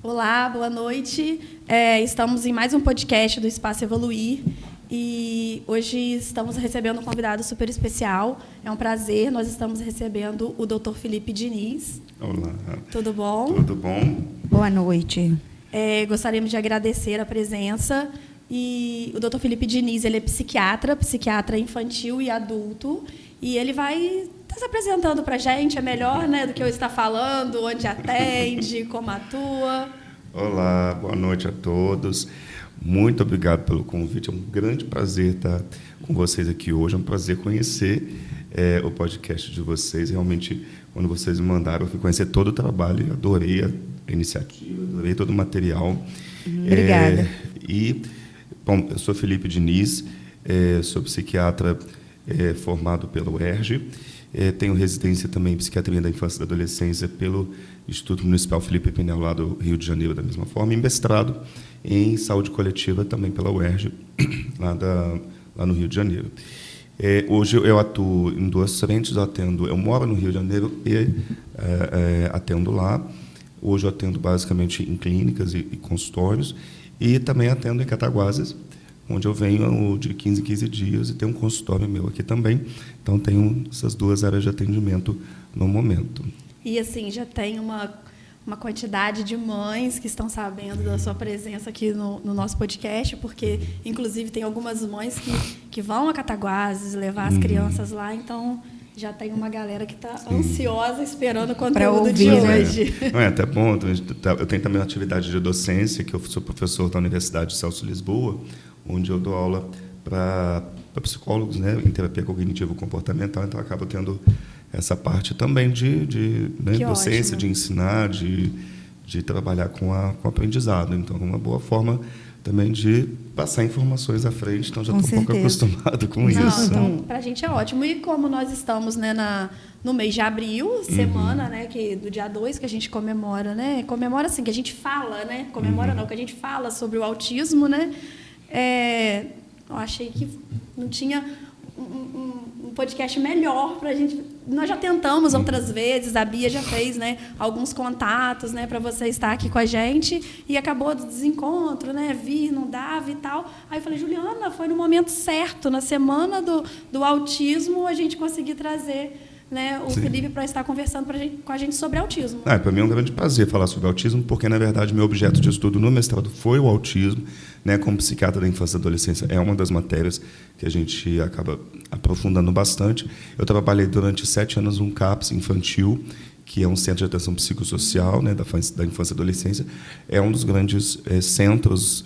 Olá, boa noite. Estamos em mais um podcast do Espaço Evoluir e hoje estamos recebendo um convidado super especial. É um prazer, nós estamos recebendo o Dr. Felipe Diniz. Olá. Tudo bom? Tudo bom? Boa noite. Gostaríamos de agradecer a presença. E o Dr. Felipe Diniz, ele é psiquiatra infantil e adulto, e ele vai estar se apresentando para a gente, é melhor, né, do que eu estar falando, onde atende, como atua. Olá, boa noite a todos. Muito obrigado pelo convite, é um grande prazer estar com vocês aqui hoje, é um prazer conhecer o podcast de vocês. Realmente, quando vocês me mandaram, eu fui conhecer todo o trabalho, adorei a iniciativa, adorei todo o material. Obrigada. Bom, eu sou Felipe Diniz, sou psiquiatra formado pela UERJ, tenho residência também em Psiquiatria da Infância e da Adolescência pelo Instituto Municipal Felipe Pinel, lá do Rio de Janeiro, da mesma forma, e mestrado em Saúde Coletiva também pela UERJ, lá no Rio de Janeiro. Hoje eu atuo em duas frentes, eu moro no Rio de Janeiro e atendo lá. Hoje eu atendo basicamente em clínicas e consultórios, e também atendo em Cataguases, onde eu venho de 15 em 15 dias, e tenho um consultório meu aqui também. Então, tenho essas duas áreas de atendimento no momento. E, assim, já tem uma quantidade de mães que estão sabendo da sua presença aqui no nosso podcast, porque, inclusive, tem algumas mães que vão a Cataguases levar as crianças lá, então já tem uma galera que está ansiosa esperando o conteúdo de hoje. Não é até bom. Eu tenho também uma atividade de docência, que eu sou professor da Universidade Celso Lisboa, onde eu dou aula para psicólogos, né, em terapia cognitivo-comportamental, então eu acabo tendo essa parte também de docência, ótimo, de ensinar, de trabalhar com o aprendizado. Então, uma boa forma também de passar informações à frente, então já estou um pouco acostumado com isso. Então, para a gente é ótimo. E como nós estamos, né, no mês de abril, semana, né, do dia 2, que a gente comemora, né? Comemora assim, que a gente fala, né? Comemora não, que a gente fala sobre o autismo, né? Eu achei que não tinha um podcast melhor para a gente. Nós já tentamos outras vezes, a Bia já fez, né, alguns contatos, né, para você estar aqui com a gente, e acabou do desencontro, né, vir, não dava e tal. Aí eu falei, Juliana, foi no momento certo, na semana do autismo, a gente conseguir trazer, né, o Felipe para estar conversando com a gente sobre autismo. Para mim é um grande prazer falar sobre autismo, porque, na verdade, meu objeto de estudo no mestrado foi o autismo, né, como psiquiatra da infância e adolescência, é uma das matérias que a gente acaba aprofundando bastante. Eu trabalhei durante 7 anos num CAPS infantil, que é um centro de atenção psicossocial, né, da infância e adolescência. É um dos grandes centros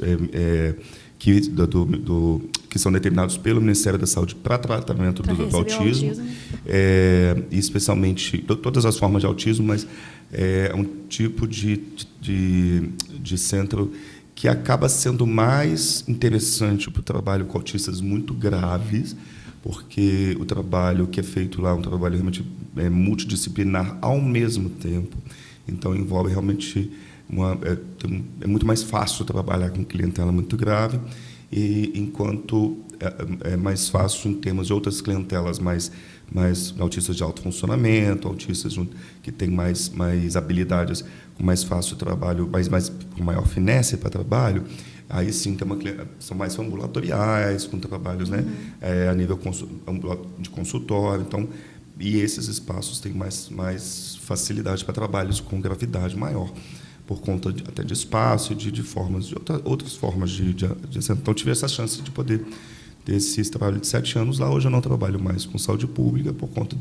que são determinados pelo Ministério da Saúde para tratamento do autismo. E especialmente todas as formas de autismo, mas é um tipo de centro que acaba sendo mais interessante para o trabalho com autistas muito graves, porque o trabalho que é feito lá é um trabalho realmente multidisciplinar ao mesmo tempo. Então, envolve realmente é muito mais fácil trabalhar com clientela muito grave, e enquanto é mais fácil em termos de outras clientelas mais autistas de alto funcionamento, autistas que têm mais habilidades, com mais fácil trabalho, com maior finesse para trabalho, aí sim são mais ambulatoriais, com trabalhos, né, a nível de consultório. Então, e esses espaços têm mais facilidade para trabalhos com gravidade maior, por conta até de espaço e de outras formas de então, tive essa chance de poder ter esse trabalho de 7 anos lá. Hoje eu não trabalho mais com saúde pública, por conta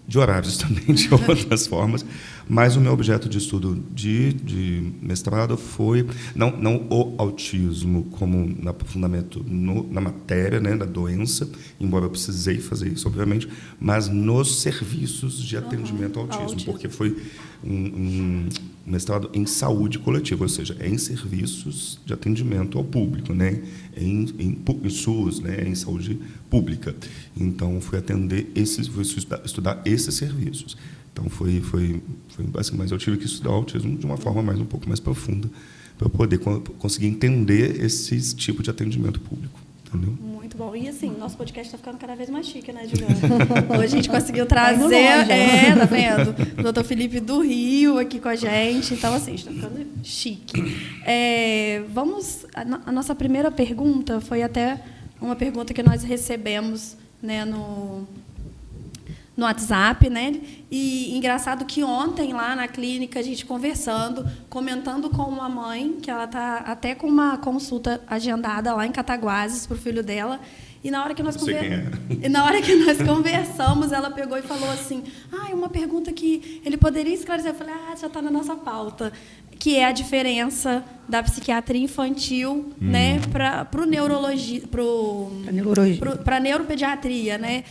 de horários também, de outras formas, mas o meu objeto de estudo de mestrado foi, não o autismo como no aprofundamento na matéria, né, da doença, embora eu precisei fazer isso, obviamente, mas nos serviços de atendimento ao autismo, porque foi um mestrado em saúde coletiva, ou seja, em serviços de atendimento ao público, né, em SUS, né, em saúde pública. Então, fui estudar esses serviços. Então, foi assim, mas eu tive que estudar o autismo de uma forma um pouco mais profunda, para poder conseguir entender esse tipo de atendimento público. Entendeu? Muito bom. E assim, nosso podcast está ficando cada vez mais chique, né, Juliana? Hoje a gente conseguiu trazer... loja. Tá vendo? O doutor Felipe do Rio aqui com a gente. Então, assim, está ficando chique. A nossa primeira pergunta foi até uma pergunta que nós recebemos, né, no WhatsApp, né? E engraçado que ontem, lá na clínica, a gente conversando, comentando com uma mãe, que ela está até com uma consulta agendada lá em Cataguases para o filho dela. E na hora que nós conversamos, ela pegou e falou assim: uma pergunta que ele poderia esclarecer. Eu falei: já está na nossa pauta, que é a diferença da psiquiatria infantil, né, para a neuropediatria, né?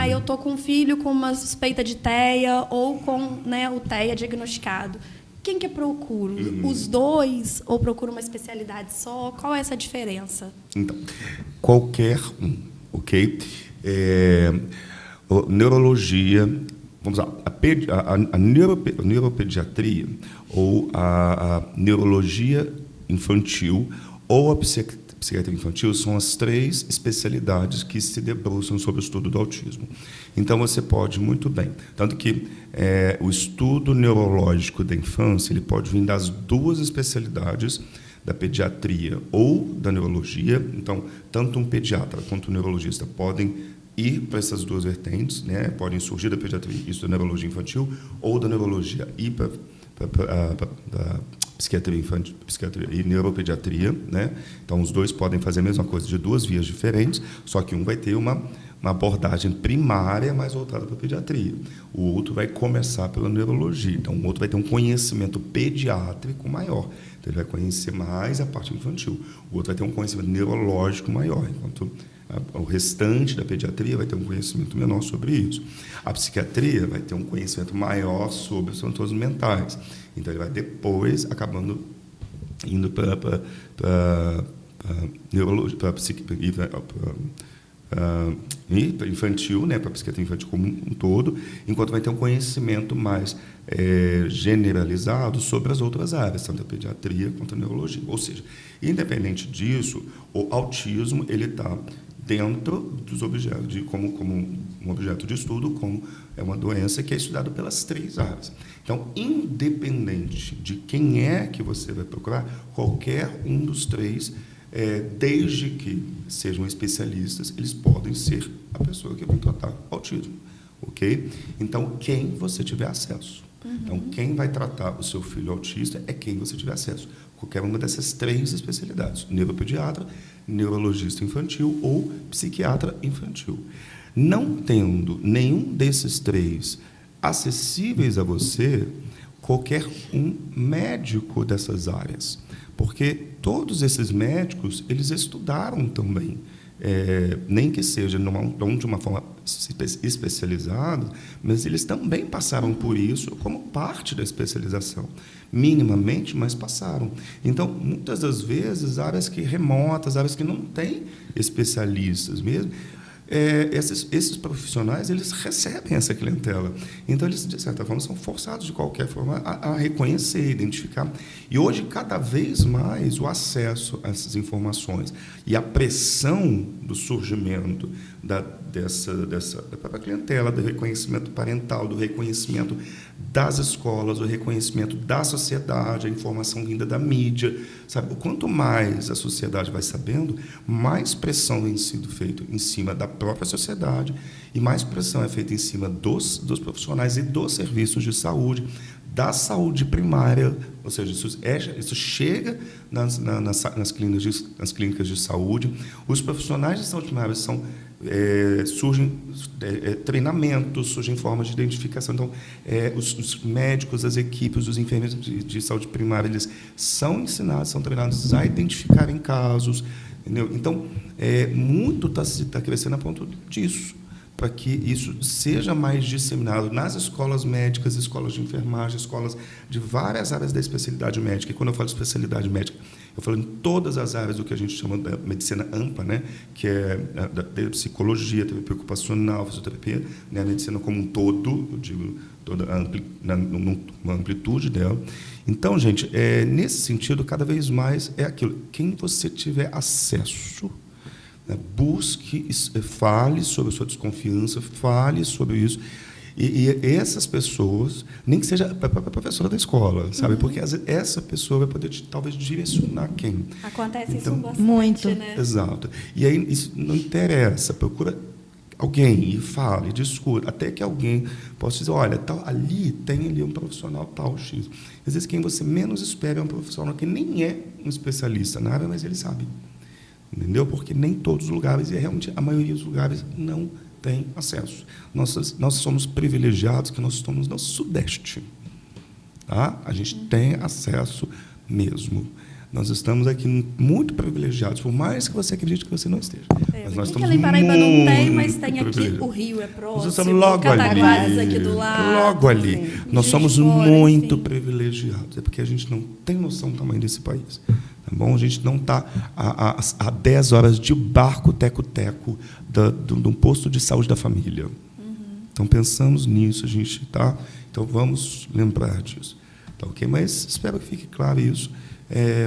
Eu tô com um filho com uma suspeita de TEA ou com, né, o TEA diagnosticado. Quem que eu procuro? Os dois ou procuro uma especialidade só? Qual é essa diferença? Então, qualquer um, ok? Neurologia, vamos lá, a neuropediatria ou a neurologia infantil ou a psiquiatria infantil são as 3 especialidades que se debruçam sobre o estudo do autismo. Então, você pode muito bem. Tanto que o estudo neurológico da infância ele pode vir das 2 especialidades, da pediatria ou da neurologia. Então, tanto um pediatra quanto um neurologista podem ir para essas 2 vertentes, né? Podem surgir da pediatria e da neurologia infantil, ou da neurologia e para psiquiatria infantil, psiquiatria e neuropediatria, né? Então, os 2 podem fazer a mesma coisa de 2 vias diferentes, só que um vai ter uma abordagem primária mais voltada para a pediatria. O outro vai começar pela neurologia. Então, o outro vai ter um conhecimento pediátrico maior. Então, ele vai conhecer mais a parte infantil. O outro vai ter um conhecimento neurológico maior, enquanto o restante da pediatria vai ter um conhecimento menor sobre isso. A psiquiatria vai ter um conhecimento maior sobre os transtornos mentais. Então, ele vai depois acabando indo para neurologia, para infantil, né, para a psiquiatria infantil como um todo, enquanto vai ter um conhecimento mais generalizado sobre as outras áreas, tanto a pediatria quanto a neurologia. Ou seja, independente disso, o autismo ele está dentro dos objetos, como um objeto de estudo, como é uma doença que é estudada pelas 3 áreas. Então, independente de quem é que você vai procurar, qualquer um dos 3, desde que sejam especialistas, eles podem ser a pessoa que vai tratar autismo, ok? Então, quem você tiver acesso. Então, quem vai tratar o seu filho autista é quem você tiver acesso. Qualquer uma dessas 3 especialidades: neuropediatra, neurologista infantil ou psiquiatra infantil. Não tendo nenhum desses 3 acessíveis a você, qualquer um médico dessas áreas, porque todos esses médicos eles estudaram também, nem que seja de uma forma especializada, mas eles também passaram por isso como parte da especialização, minimamente, mas passaram. Então, muitas das vezes, áreas remotas, áreas que não têm especialistas mesmo, esses profissionais eles recebem essa clientela. Então, eles, de certa forma, são forçados, de qualquer forma, a reconhecer, identificar. E hoje, cada vez mais, o acesso a essas informações e a pressão do surgimento dessa própria clientela, do reconhecimento parental, do reconhecimento das escolas, do reconhecimento da sociedade, a informação vinda da mídia, sabe? Quanto mais a sociedade vai sabendo, mais pressão vem sendo feita em cima da própria sociedade e mais pressão é feita em cima dos profissionais e dos serviços de saúde, da saúde primária, ou seja, isso chega nas clínicas de saúde. Os profissionais de saúde primária surgem treinamentos, surgem formas de identificação. Então, os médicos, as equipes, os enfermeiros de saúde primária, eles são ensinados, são treinados a identificarem casos, entendeu? Então, muito está crescendo a ponto disso, para que isso seja mais disseminado nas escolas médicas, escolas de enfermagem, escolas de várias áreas da especialidade médica. E quando eu falo especialidade médica, eu falo em todas as áreas do que a gente chama de medicina ampla, né? Que é da psicologia, terapia ocupacional, fisioterapia, né? A medicina como um todo, eu digo, toda uma amplitude dela. Então, gente, nesse sentido, cada vez mais é aquilo. Quem você tiver acesso, né? Busque, fale sobre a sua desconfiança, fale sobre isso. E essas pessoas, nem que seja a própria professora da escola, sabe? Porque às vezes, essa pessoa vai poder talvez direcionar quem. Acontece Então, isso bastante, muito. né? Exato. E aí isso não interessa, procura alguém e fale, discuta, até que alguém possa dizer, olha, tem ali um profissional tal X. Às vezes quem você menos espera é um profissional que nem é um especialista na área, mas ele sabe. Entendeu? Porque nem todos os lugares, e realmente a maioria dos lugares não tem acesso. Nós somos privilegiados que nós estamos no Sudeste. Tá? A gente tem acesso mesmo. Nós estamos aqui muito privilegiados, por mais que você acredite que você não esteja. Mas nós estamos em Paraíba não tem, mas muito tem aqui, privilegiados. o Rio é próximo, Nós estamos logo Cataguases ali. aqui do lado. Logo ali. Sim. Nós Juiz de somos Fora, muito enfim. privilegiados. É porque a gente não tem noção do tamanho desse país. Tá bom? A gente não está a 10 horas de barco teco-teco de um posto de saúde da família. Então, pensamos nisso, a gente tá. Então, vamos lembrar disso. Tá, ok? Mas espero que fique claro isso.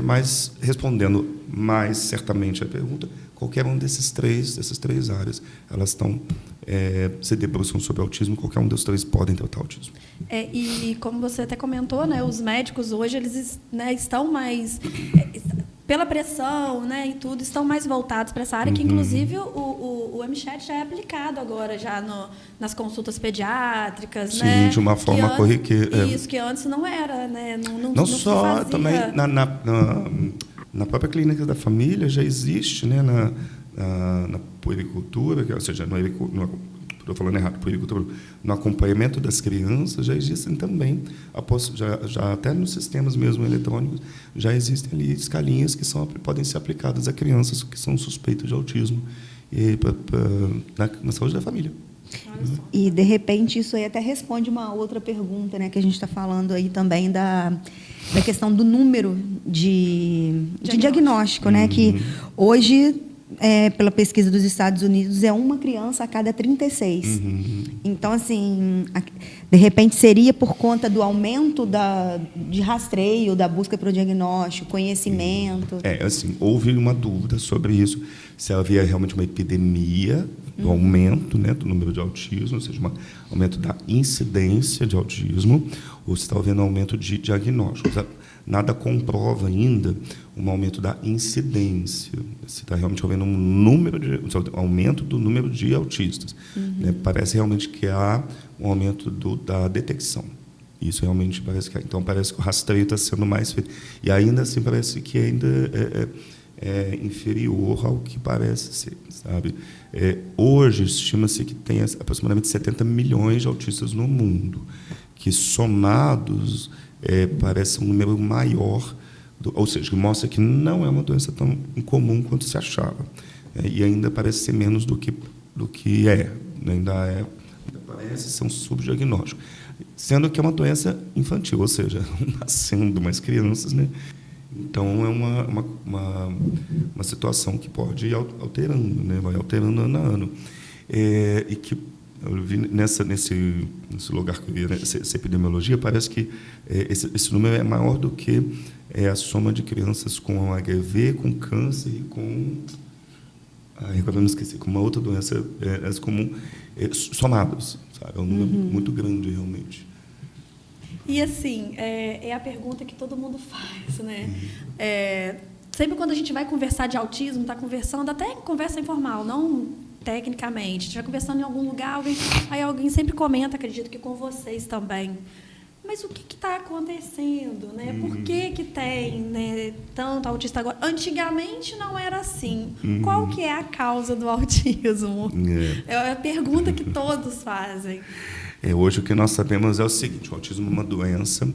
Mas, respondendo mais certamente a pergunta, qualquer um dessas três áreas, elas estão se debruçam sobre autismo, qualquer um dos três podem tratar autismo. E como você até comentou, né, os médicos hoje eles, né, estão mais pela pressão, né, e tudo, estão mais voltados para essa área, que inclusive o MChat já é aplicado agora já nas consultas pediátricas, Sim, né? de uma forma corriqueira. Isso, que antes não era, né? Não se só, fazia. também na própria clínica da família já existe, né, na puericultura, ou seja, estou falando errado, puericultura, no acompanhamento das crianças já existem também, já até nos sistemas mesmo eletrônicos, já existem ali escalinhas que podem ser aplicadas a crianças que são suspeitas de autismo na saúde da família. E, de repente, isso aí até responde uma outra pergunta, né, que a gente está falando aí também da questão do número de diagnóstico, né, que hoje, pela pesquisa dos Estados Unidos, é uma criança a cada 36. Então, assim, de repente, seria por conta do aumento de rastreio, da busca para o diagnóstico, conhecimento. Assim, houve uma dúvida sobre isso, se havia realmente uma epidemia do aumento, né, do número de autismo, ou seja, um aumento da incidência de autismo, ou se está havendo aumento de diagnósticos. Nada comprova ainda um aumento da incidência, se está realmente havendo um aumento do número de autistas. Né? Parece realmente que há um aumento da detecção. Isso realmente parece que há. Então, parece que o rastreio está sendo mais feito. E ainda assim parece que ainda é inferior ao que parece ser, sabe? Hoje, estima-se que tem aproximadamente 70 milhões de autistas no mundo, que somados parece um número maior, ou seja, que mostra que não é uma doença tão incomum quanto se achava. E ainda parece ser menos do que é. Ainda parece ser um subdiagnóstico. Sendo que é uma doença infantil, ou seja, nascendo mais crianças, né? Então, é uma situação que pode ir alterando, né? Vai alterando ano a ano. E que eu vi nesse lugar que eu vi, né, essa epidemiologia, parece que esse número é maior do que a soma de crianças com HIV, com câncer e com... agora eu não esqueci, com uma outra doença comum, somados. Sabe? É um número muito grande, realmente. E, assim, é a pergunta que todo mundo faz, né? Sempre quando a gente vai conversar de autismo, está conversando, até em conversa informal, não tecnicamente, a gente vai conversando em algum lugar, aí alguém sempre comenta, acredito que com vocês também, mas o que está acontecendo, né? Por que tem, né, tanto autista agora? Antigamente não era assim. Qual que é a causa do autismo? É a pergunta que todos fazem. Hoje o que nós sabemos é o seguinte: o autismo é uma doença.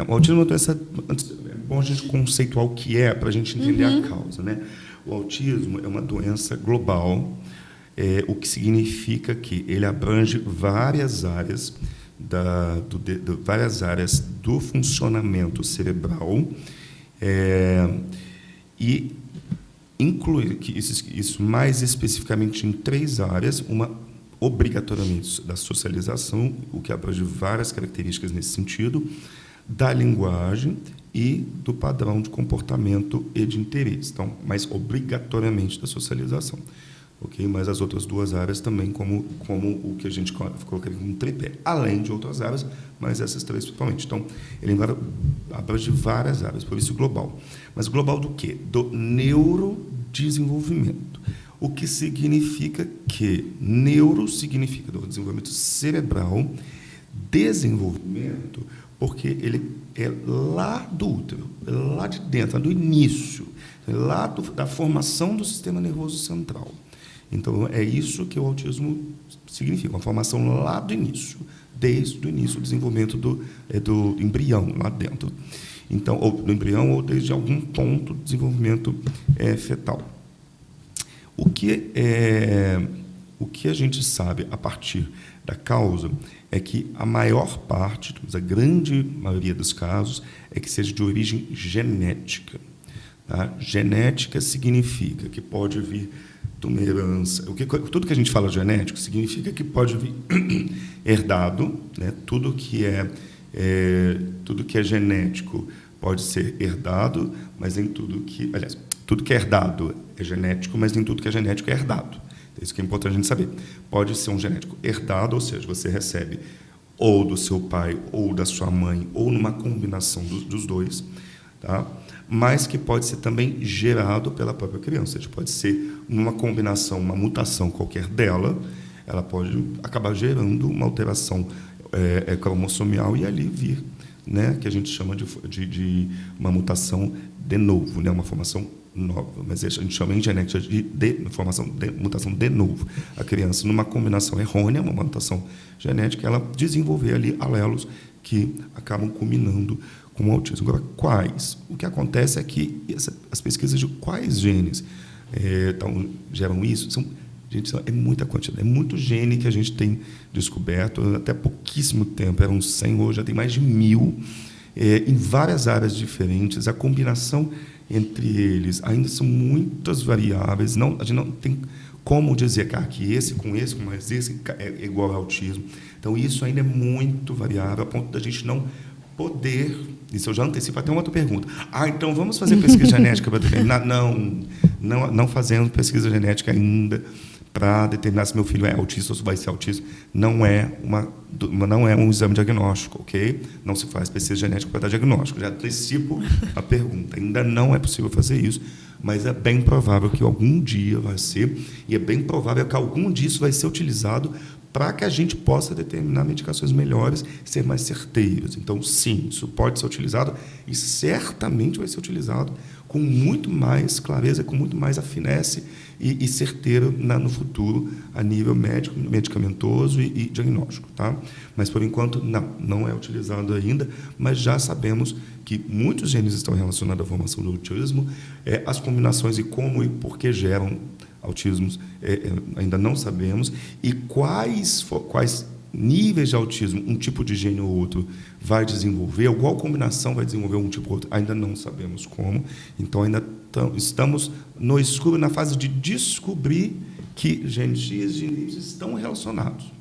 O autismo é uma doença. É bom a gente conceituar o que é para a gente entender a causa, né? O autismo é uma doença global, o que significa que ele abrange várias áreas várias áreas do funcionamento cerebral, e inclui isso mais especificamente em 3 áreas: uma obrigatoriamente da socialização, o que abrange várias características nesse sentido, da linguagem e do padrão de comportamento e de interesse. Então, mas obrigatoriamente da socialização. ok? Mas as outras 2 áreas também, como o que a gente colocaria como tripé, além de outras áreas, mas essas 3 principalmente. Então, ele abrange várias áreas, por isso global. Mas global do quê? Do neurodesenvolvimento. O que significa que neuro significa do desenvolvimento cerebral, desenvolvimento, porque ele é lá do útero, lá de dentro, lá do início, lá da formação do sistema nervoso central. Então, é isso que o autismo significa, uma formação lá do início, desde o início do desenvolvimento do embrião, lá dentro. Então, ou do embrião, ou desde algum ponto do desenvolvimento fetal. O que a gente sabe a partir da causa é que a maior parte, a grande maioria dos casos, é que seja de origem genética. Tá? Genética significa que pode vir de uma herança. Tudo que a gente fala genético significa que pode vir herdado, né? Tudo que é genético pode ser herdado, mas nem tudo que... Aliás, tudo que é herdado é genético, mas nem tudo que é genético é herdado. Isso que é importante a gente saber. Pode ser um genético herdado, ou seja, você recebe ou do seu pai, ou da sua mãe, ou numa combinação dos dois, tá? Mas que pode ser também gerado pela própria criança. Pode ser uma combinação, uma mutação qualquer dela, ela pode acabar gerando uma alteração cromossomial e ali vir, né, que a gente chama de uma mutação de novo, né, uma formação nova, mas a gente chama em genética de mutação de novo. A criança, numa combinação errônea, uma mutação genética, ela desenvolver ali alelos que acabam culminando com o autismo. Agora, quais? O que acontece é que as pesquisas de quais genes geram isso, gente, é muita quantidade, é muito gene que a gente tem descoberto, até pouquíssimo tempo, eram 100, hoje já tem mais de 1000, em várias áreas diferentes. A combinação entre eles ainda são muitas variáveis, a gente não tem como dizer que esse com mais esse é igual ao autismo. Então, isso ainda é muito variável, a ponto da gente não poder... Isso eu já antecipo até uma outra pergunta. Então, vamos fazer pesquisa genética para determinar? Não fazemos pesquisa genética ainda para determinar se meu filho é autista ou se vai ser autista. Não é um exame diagnóstico, ok? Não se faz pesquisa genética para dar diagnóstico. Já antecipo a pergunta. Ainda não é possível fazer isso, mas é bem provável que algum dia vai ser, e é bem provável que algum disso vai ser utilizado para que a gente possa determinar medicações melhores, ser mais certeiros. Então, sim, isso pode ser utilizado e certamente vai ser utilizado com muito mais clareza, com muito mais afinesse e certeiro no futuro, a nível médico, medicamentoso e diagnóstico. Tá? Mas, por enquanto, não é utilizado ainda, mas já sabemos que muitos genes estão relacionados à formação do autismo, as combinações e como e por que geram autismos ainda não sabemos, e quais níveis de autismo um tipo de gene ou outro vai desenvolver, ou qual combinação vai desenvolver um tipo ou outro, ainda não sabemos como. Então, ainda estamos no escuro, na fase de descobrir que genes X e Y estão relacionados.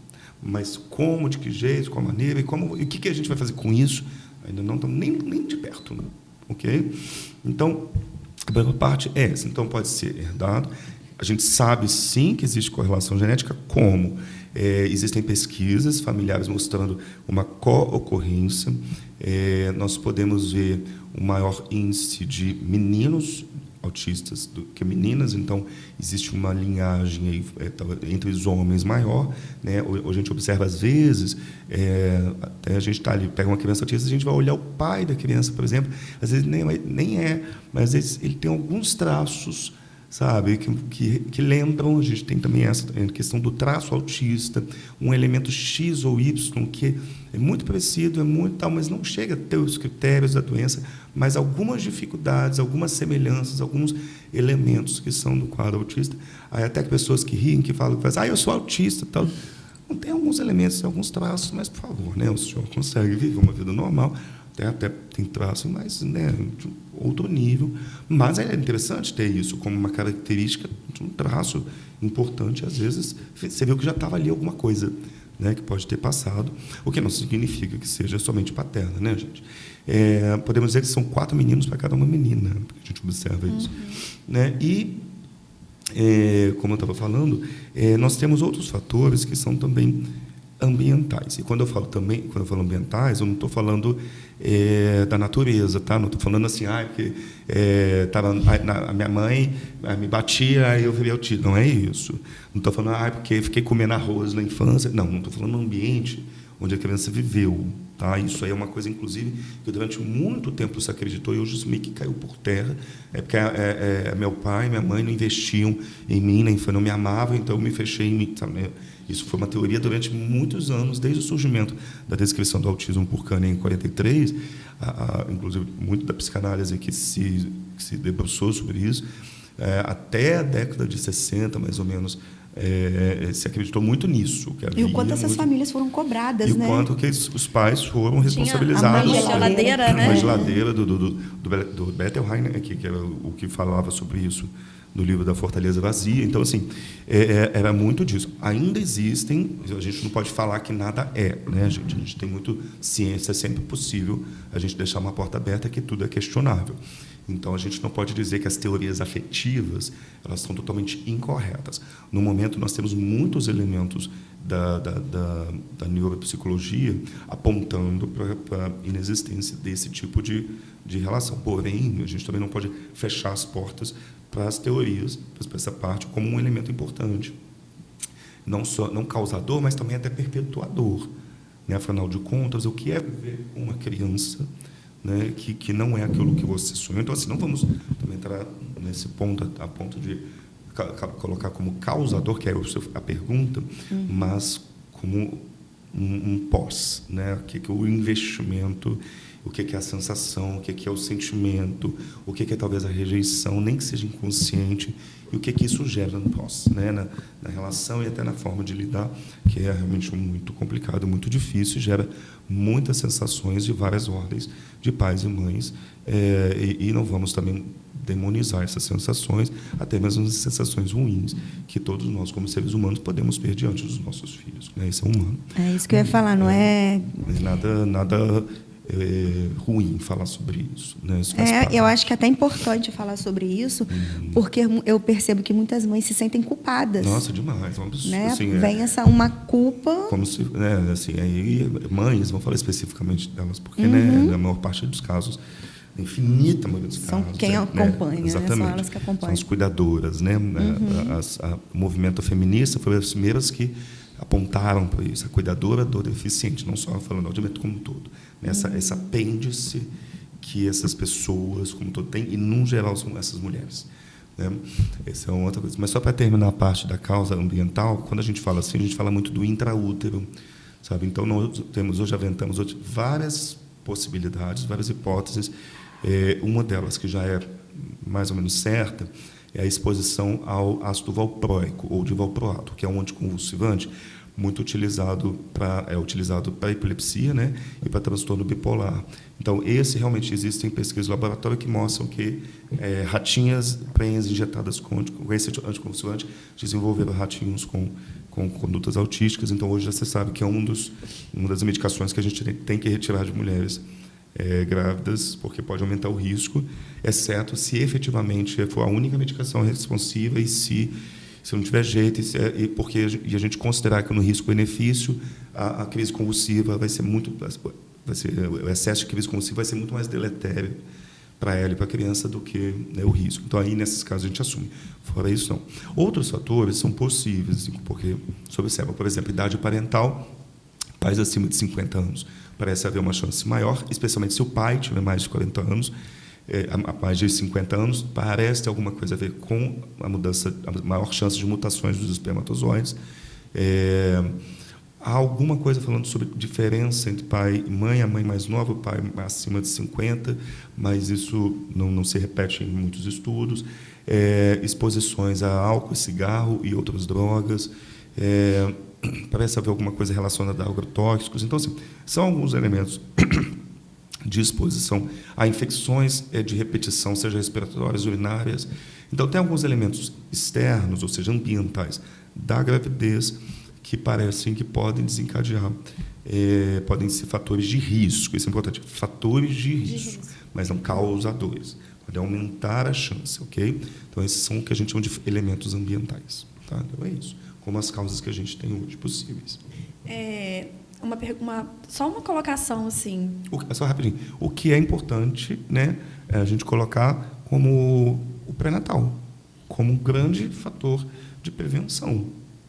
Mas como, de que jeito, qual maneira, e o que a gente vai fazer com isso, ainda não estamos nem de perto. Né? Ok? Então, a primeira parte é essa. Então, pode ser herdado. A gente sabe, sim, que existe correlação genética, como existem pesquisas familiares mostrando uma co-ocorrência. Nós podemos ver um maior índice de meninos autistas do que meninas, então existe uma linhagem aí, entre os homens maior. Né? A gente observa, às vezes, até a gente está ali, pega uma criança autista, a gente vai olhar o pai da criança, por exemplo, às vezes nem mas às vezes ele tem alguns traços, sabe, que lembram. A gente tem também essa questão do traço autista, um elemento X ou Y que é muito parecido, é muito tal, mas não chega a ter os critérios da doença, mas algumas dificuldades, algumas semelhanças, alguns elementos que são do quadro autista. Aí até pessoas que riem, que falam, eu sou autista, tal. Não tem alguns elementos, alguns traços, mas, por favor, né, o senhor consegue viver uma vida normal. Até tem traço, mas, né, de outro nível. Mas é interessante ter isso como uma característica de um traço importante. Às vezes, você viu que já estava ali alguma coisa, né, que pode ter passado, o que não significa que seja somente paterna, né, gente? Podemos dizer que são 4 meninos para cada uma menina, porque a gente observa isso. Né? E como eu estava falando, nós temos outros fatores que são também ambientais. E quando eu falo ambientais, eu não estou falando da natureza, tá? Não estou falando assim, porque a minha mãe me batia, aí eu virei autismo. Não é isso. Não estou falando, porque fiquei comendo arroz na infância. Não estou falando no ambiente onde a criança viveu. Tá? Isso aí é uma coisa, inclusive, que durante muito tempo se acreditou e hoje isso meio que caiu por terra. Porque meu pai e minha mãe não investiam em mim, na infância, não me amavam, então eu me fechei em mim. Sabe? Isso foi uma teoria durante muitos anos, desde o surgimento da descrição do autismo por Kahneman em 43, inclusive muito da psicanálise que se debruçou sobre isso, até a década de 60, mais ou menos, se acreditou muito nisso. E o quanto essas famílias foram cobradas, e né? o quanto que os pais foram responsabilizados. Tinha a geladeira, né? Uma geladeira do Bettelheim, né, que era o que falava sobre isso no livro da Fortaleza Vazia. Então, assim, era muito disso. Ainda existem, a gente não pode falar que nada né, gente? A gente tem muito ciência, é sempre possível a gente deixar uma porta aberta que tudo é questionável. Então, a gente não pode dizer que as teorias afetivas elas estão totalmente incorretas. No momento, nós temos muitos elementos da neuropsicologia apontando para a inexistência desse tipo de relação. Porém, a gente também não pode fechar as portas para as teorias, para essa parte, como um elemento importante. Não causador, mas também até perpetuador. Né? Afinal de contas, o que é viver com uma criança, né, que não é aquilo que você sonhou? Então, assim, não vamos também entrar nesse ponto, a ponto de colocar como causador, que é a pergunta, mas como um pós, né? O que é o investimento, o que é a sensação, o que é o sentimento, o que é talvez a rejeição, nem que seja inconsciente, e o que isso gera no pós, né? Na relação e até na forma de lidar, que é realmente muito complicado, muito difícil, e gera muitas sensações de várias ordens de pais e mães, e não vamos também demonizar essas sensações, até mesmo as sensações ruins, que todos nós, como seres humanos, podemos ter diante dos nossos filhos. Né? Isso é humano. É isso que eu ia falar, não é... Nada ruim falar sobre isso. Né? Isso eu acho que é até importante falar sobre isso, porque eu percebo que muitas mães se sentem culpadas. Nossa, demais. Né? Assim, vem uma culpa... Como se, né, assim, aí, mães, vamos falar especificamente delas, porque né, na maior parte dos casos, a infinita maioria dos casos... São quem acompanha, exatamente. São elas que acompanham. São as cuidadoras. Né? O movimento feminista foi as primeiras que apontaram para isso, a cuidadora do deficiente, não só falando do audimento como um todo. Esse apêndice que essas pessoas, como um todo, têm, e, no geral, são essas mulheres. Né? Essa é uma outra coisa. Mas só para terminar a parte da causa ambiental, quando a gente fala assim, a gente fala muito do intraútero. Sabe? Então, nós hoje aventamos várias possibilidades, várias hipóteses. Uma delas, que já é mais ou menos certa, é a exposição ao ácido valproico, ou de valproato, que é um anticonvulsivante muito utilizado para epilepsia, né, e para transtorno bipolar. Então, realmente existem pesquisas de laboratório que mostram que ratinhas prenhes injetadas com esse anticonvulsivante desenvolveram ratinhos com condutas autísticas. Então, hoje já se sabe que é uma das medicações que a gente tem que retirar de mulheres grávidas, porque pode aumentar o risco, exceto se efetivamente for a única medicação responsiva e se não tiver jeito, e a gente considerar que no risco-benefício a crise convulsiva o excesso de crise convulsiva vai ser muito mais deletério para ela e para a criança do que, né, o risco. Então, aí, nesses casos, a gente assume. Fora isso, não. Outros fatores são possíveis, porque se observa, por exemplo, idade parental, pais acima de 50 anos. Parece haver uma chance maior, especialmente se o pai tiver mais de 40 anos, a mais de 50 anos, parece ter alguma coisa a ver com a mudança, a maior chance de mutações dos espermatozoides. Há alguma coisa falando sobre diferença entre pai e mãe, a mãe mais nova, o pai acima de 50, mas isso não se repete em muitos estudos. Exposições a álcool, cigarro e outras drogas. Parece haver alguma coisa relacionada a agrotóxicos. Então, assim, são alguns elementos de exposição a infecções de repetição, seja respiratórias, urinárias. Então, tem alguns elementos externos, ou seja, ambientais, da gravidez, que parecem que podem desencadear, podem ser fatores de risco. Isso é importante, fatores de risco, mas não causadores. pode aumentar a chance, ok? Então, esses são o que a gente chama de elementos ambientais. Tá? Então, é isso. Como as causas que a gente tem hoje possíveis. Só uma colocação, assim. Só rapidinho. O que é importante, né, é a gente colocar como o pré-natal, como um grande fator de prevenção,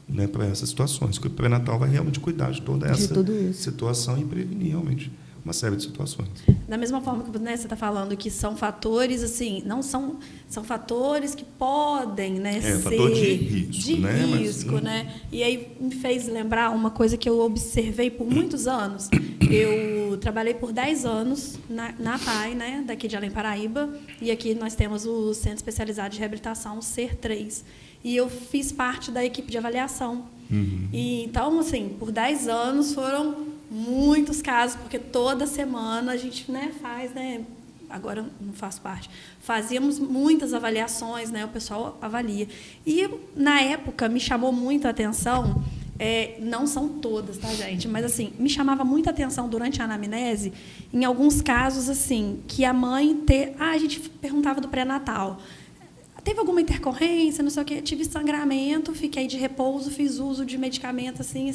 né, para essas situações. Porque o pré-natal vai realmente cuidar de toda essa situação e prevenir realmente uma série de situações. Da mesma forma que, né, você está falando que são fatores, assim, não são fatores que podem, né, ser fator de risco, né? E aí me fez lembrar uma coisa que eu observei por muitos anos. Eu trabalhei por 10 anos na PAI, né, daqui de Além Paraíba, e aqui nós temos o Centro Especializado de Reabilitação, o CER3. E eu fiz parte da equipe de avaliação. E, então, assim, por 10 anos foram muitos casos, porque toda semana a gente, né, faz, né, agora eu não faço parte, fazíamos muitas avaliações, né, o pessoal avalia. E, na época, me chamou muito a atenção, não são todas, tá, gente, mas, assim, me chamava muita atenção durante a anamnese, em alguns casos, assim, que a mãe a gente perguntava do pré-natal. Teve alguma intercorrência, não sei o quê, tive sangramento, fiquei de repouso, fiz uso de medicamento, assim.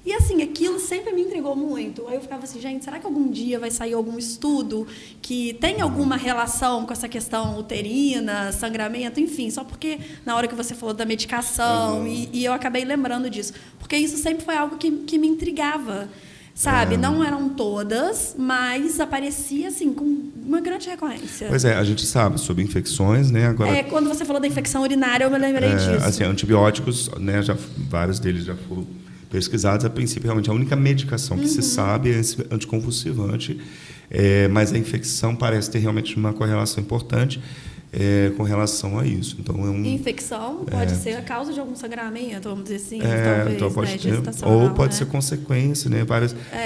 E, assim, aquilo sempre me intrigou muito. Aí eu ficava assim, gente, será que algum dia vai sair algum estudo que tem alguma relação com essa questão uterina, sangramento, enfim, só porque na hora que você falou da medicação, e eu acabei lembrando disso. Porque isso sempre foi algo que me intrigava. Sabe? Não eram todas, mas aparecia, assim, com uma grande recorrência. Pois é, a gente sabe sobre infecções, né? Agora, quando você falou da infecção urinária, eu me lembrei disso. Assim, antibióticos, né? Vários deles já foram pesquisados. A princípio, realmente, a única medicação que se sabe é esse anticonvulsivante, mas a infecção parece ter realmente uma correlação importante com relação a isso. Então, infecção pode ser a causa de algum sangramento, vamos dizer assim, talvez, então pode né, ou pode ser consequência, né?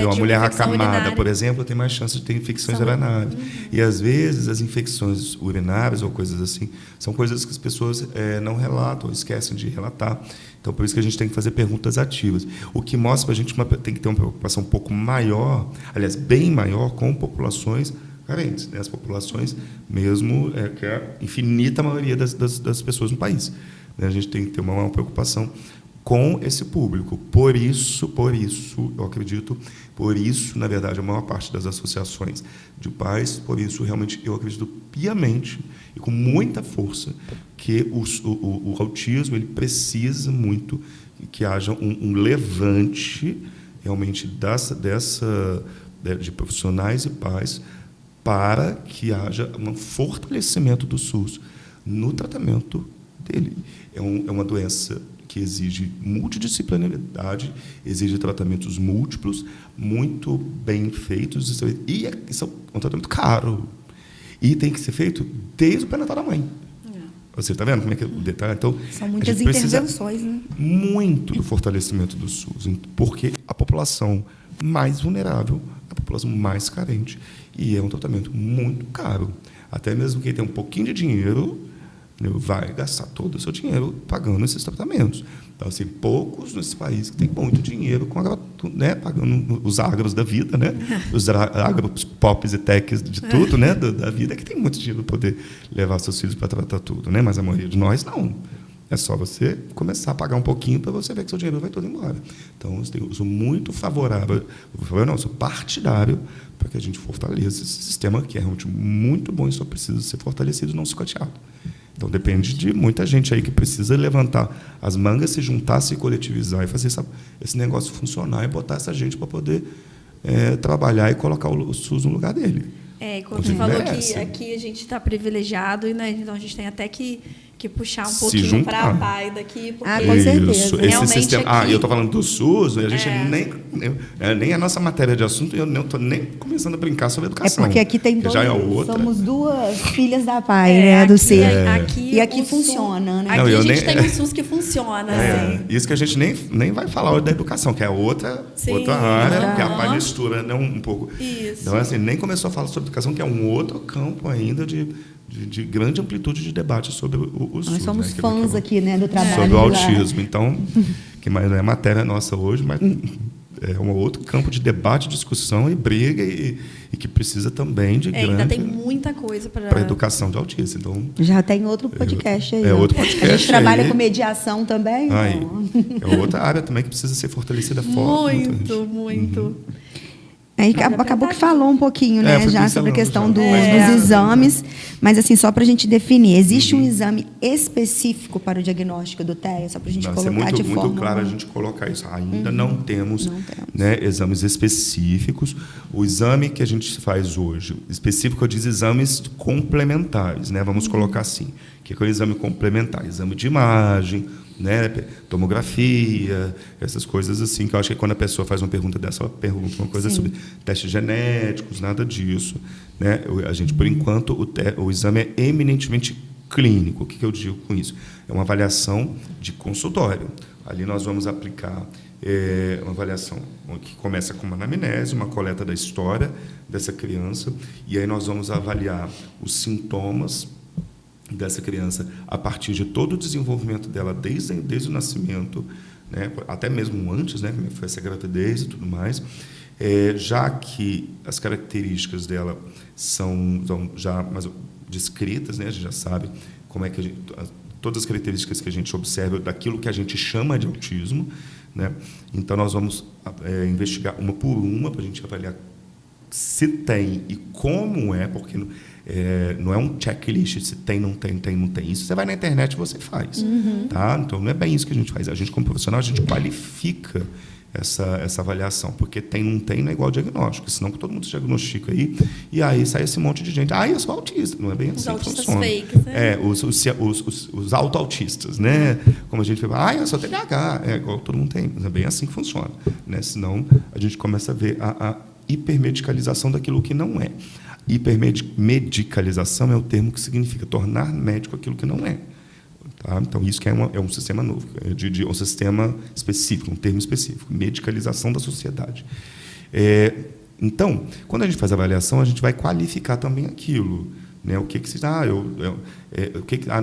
Uma mulher acamada, por exemplo, tem mais chance de ter infecções urinárias. E, às vezes, as infecções urinárias ou coisas assim, são coisas que as pessoas não relatam, ou esquecem de relatar. Então, por isso que a gente tem que fazer perguntas ativas. O que mostra para a gente tem que ter uma preocupação um pouco maior, aliás, bem maior, com populações carentes, né? As populações mesmo, que é a infinita maioria das pessoas no país. A gente tem que ter uma preocupação com esse público. Por isso, eu acredito, na verdade, a maior parte das associações de pais, por isso, realmente, eu acredito piamente e com muita força que o autismo ele precisa muito que haja um levante, realmente, de profissionais e pais para que haja um fortalecimento do SUS no tratamento dele. É uma doença que exige multidisciplinaridade, exige tratamentos múltiplos, muito bem feitos, e é um tratamento caro. E tem que ser feito desde o pré-natal da mãe. Você está vendo como é que é o detalhe? Então, são muitas intervenções, né? Muito do fortalecimento do SUS, porque a população mais vulnerável, a população mais carente, e é um tratamento muito caro. Até mesmo quem tem um pouquinho de dinheiro vai gastar todo o seu dinheiro pagando esses tratamentos. Então, assim, poucos nesse país que tem muito dinheiro né, pagando os agros da vida, né? Os agros pops e techs de tudo, né, da vida, que tem muito dinheiro para poder levar seus filhos para tratar tudo, né? Mas a maioria de nós não. É só você começar a pagar um pouquinho para você ver que seu dinheiro vai todo embora. Então, eu sou muito favorável, eu sou partidário para que a gente fortaleça esse sistema, que é realmente muito bom e só precisa ser fortalecido, não sucateado. Então, depende de muita gente aí que precisa levantar as mangas, se juntar, se coletivizar e fazer esse negócio funcionar e botar essa gente para poder trabalhar e colocar o SUS no lugar dele. Quando você falou que aqui a gente está privilegiado, né? Então a gente tem até que puxar um pouquinho para a PAI daqui, porque com certeza. Realmente esse sistema, aqui... eu estou falando do SUS, a gente nem a nossa matéria de assunto, eu não estou nem começando a brincar sobre educação. Porque aqui tem somos duas filhas da PAI, né, do CER. E aqui funciona, né? Aqui a gente tem um SUS que funciona. Assim. Isso que a gente nem vai falar hoje da educação, que é outra área, que a PAI mistura, né, um pouco. Isso. Então, assim, nem começou a falar sobre educação, que é um outro campo ainda de grande amplitude de debate sobre o SUS. Nós somos fãs aqui, né, do trabalho. Sobre o autismo. Então, que mais é matéria nossa hoje, mas é um outro campo de debate, discussão e briga e que precisa também de grande... Ainda tem muita coisa para a educação de autistas. Então, já tem outro podcast aí. Outro podcast a gente trabalha aí. Com mediação também. Então. É outra área também que precisa ser fortalecida forte. Muito. Aí acabou que falou um pouquinho, né, já sobre a questão dos exames, mas assim, só para a gente definir, existe um exame específico para o diagnóstico do TEA, só para a gente colocar de forma... muito claro a gente colocar isso. Ainda não temos, né, exames específicos. O exame que a gente faz hoje, específico, eu diz exames complementares, né? Vamos colocar assim, que é o exame complementar, exame de imagem, né, tomografia, essas coisas assim, que eu acho que quando a pessoa faz uma pergunta dessa, ela pergunta uma coisa sobre testes genéticos, nada disso, né? A gente, por enquanto, o exame é eminentemente clínico. O que eu digo com isso? É uma avaliação de consultório. Ali nós vamos aplicar uma avaliação que começa com uma anamnese, uma coleta da história dessa criança, e aí nós vamos avaliar os sintomas dessa criança a partir de todo o desenvolvimento dela desde o nascimento, né, até mesmo antes, né, como foi essa gravidez e tudo mais, já que as características dela são já mais descritas, né, a gente já sabe como é que todas as características que a gente observa daquilo que a gente chama de autismo, né, então nós vamos investigar uma por uma para a gente avaliar se tem e como porque não é um checklist, se tem, não tem. Isso você vai na internet e você faz. Tá? Então, não é bem isso que a gente faz. A gente, como profissional, a gente qualifica essa avaliação, porque tem, não tem, não é igual diagnóstico, senão que todo mundo se diagnostica aí, e aí sai esse monte de gente. Eu sou autista. Não é bem assim que funciona. Fakes, né? Os auto-autistas, né? Como a gente fala, eu sou TDAH, igual todo mundo tem. Não é bem assim que funciona. Né? Senão, a gente começa a ver a hipermedicalização daquilo que não é. Hipermedicalização é o termo que significa tornar médico aquilo que não é. Tá? Então, isso que é um sistema novo, um sistema específico, um termo específico, medicalização da sociedade. Então, quando a gente faz a avaliação, a gente vai qualificar também aquilo. Né? O que se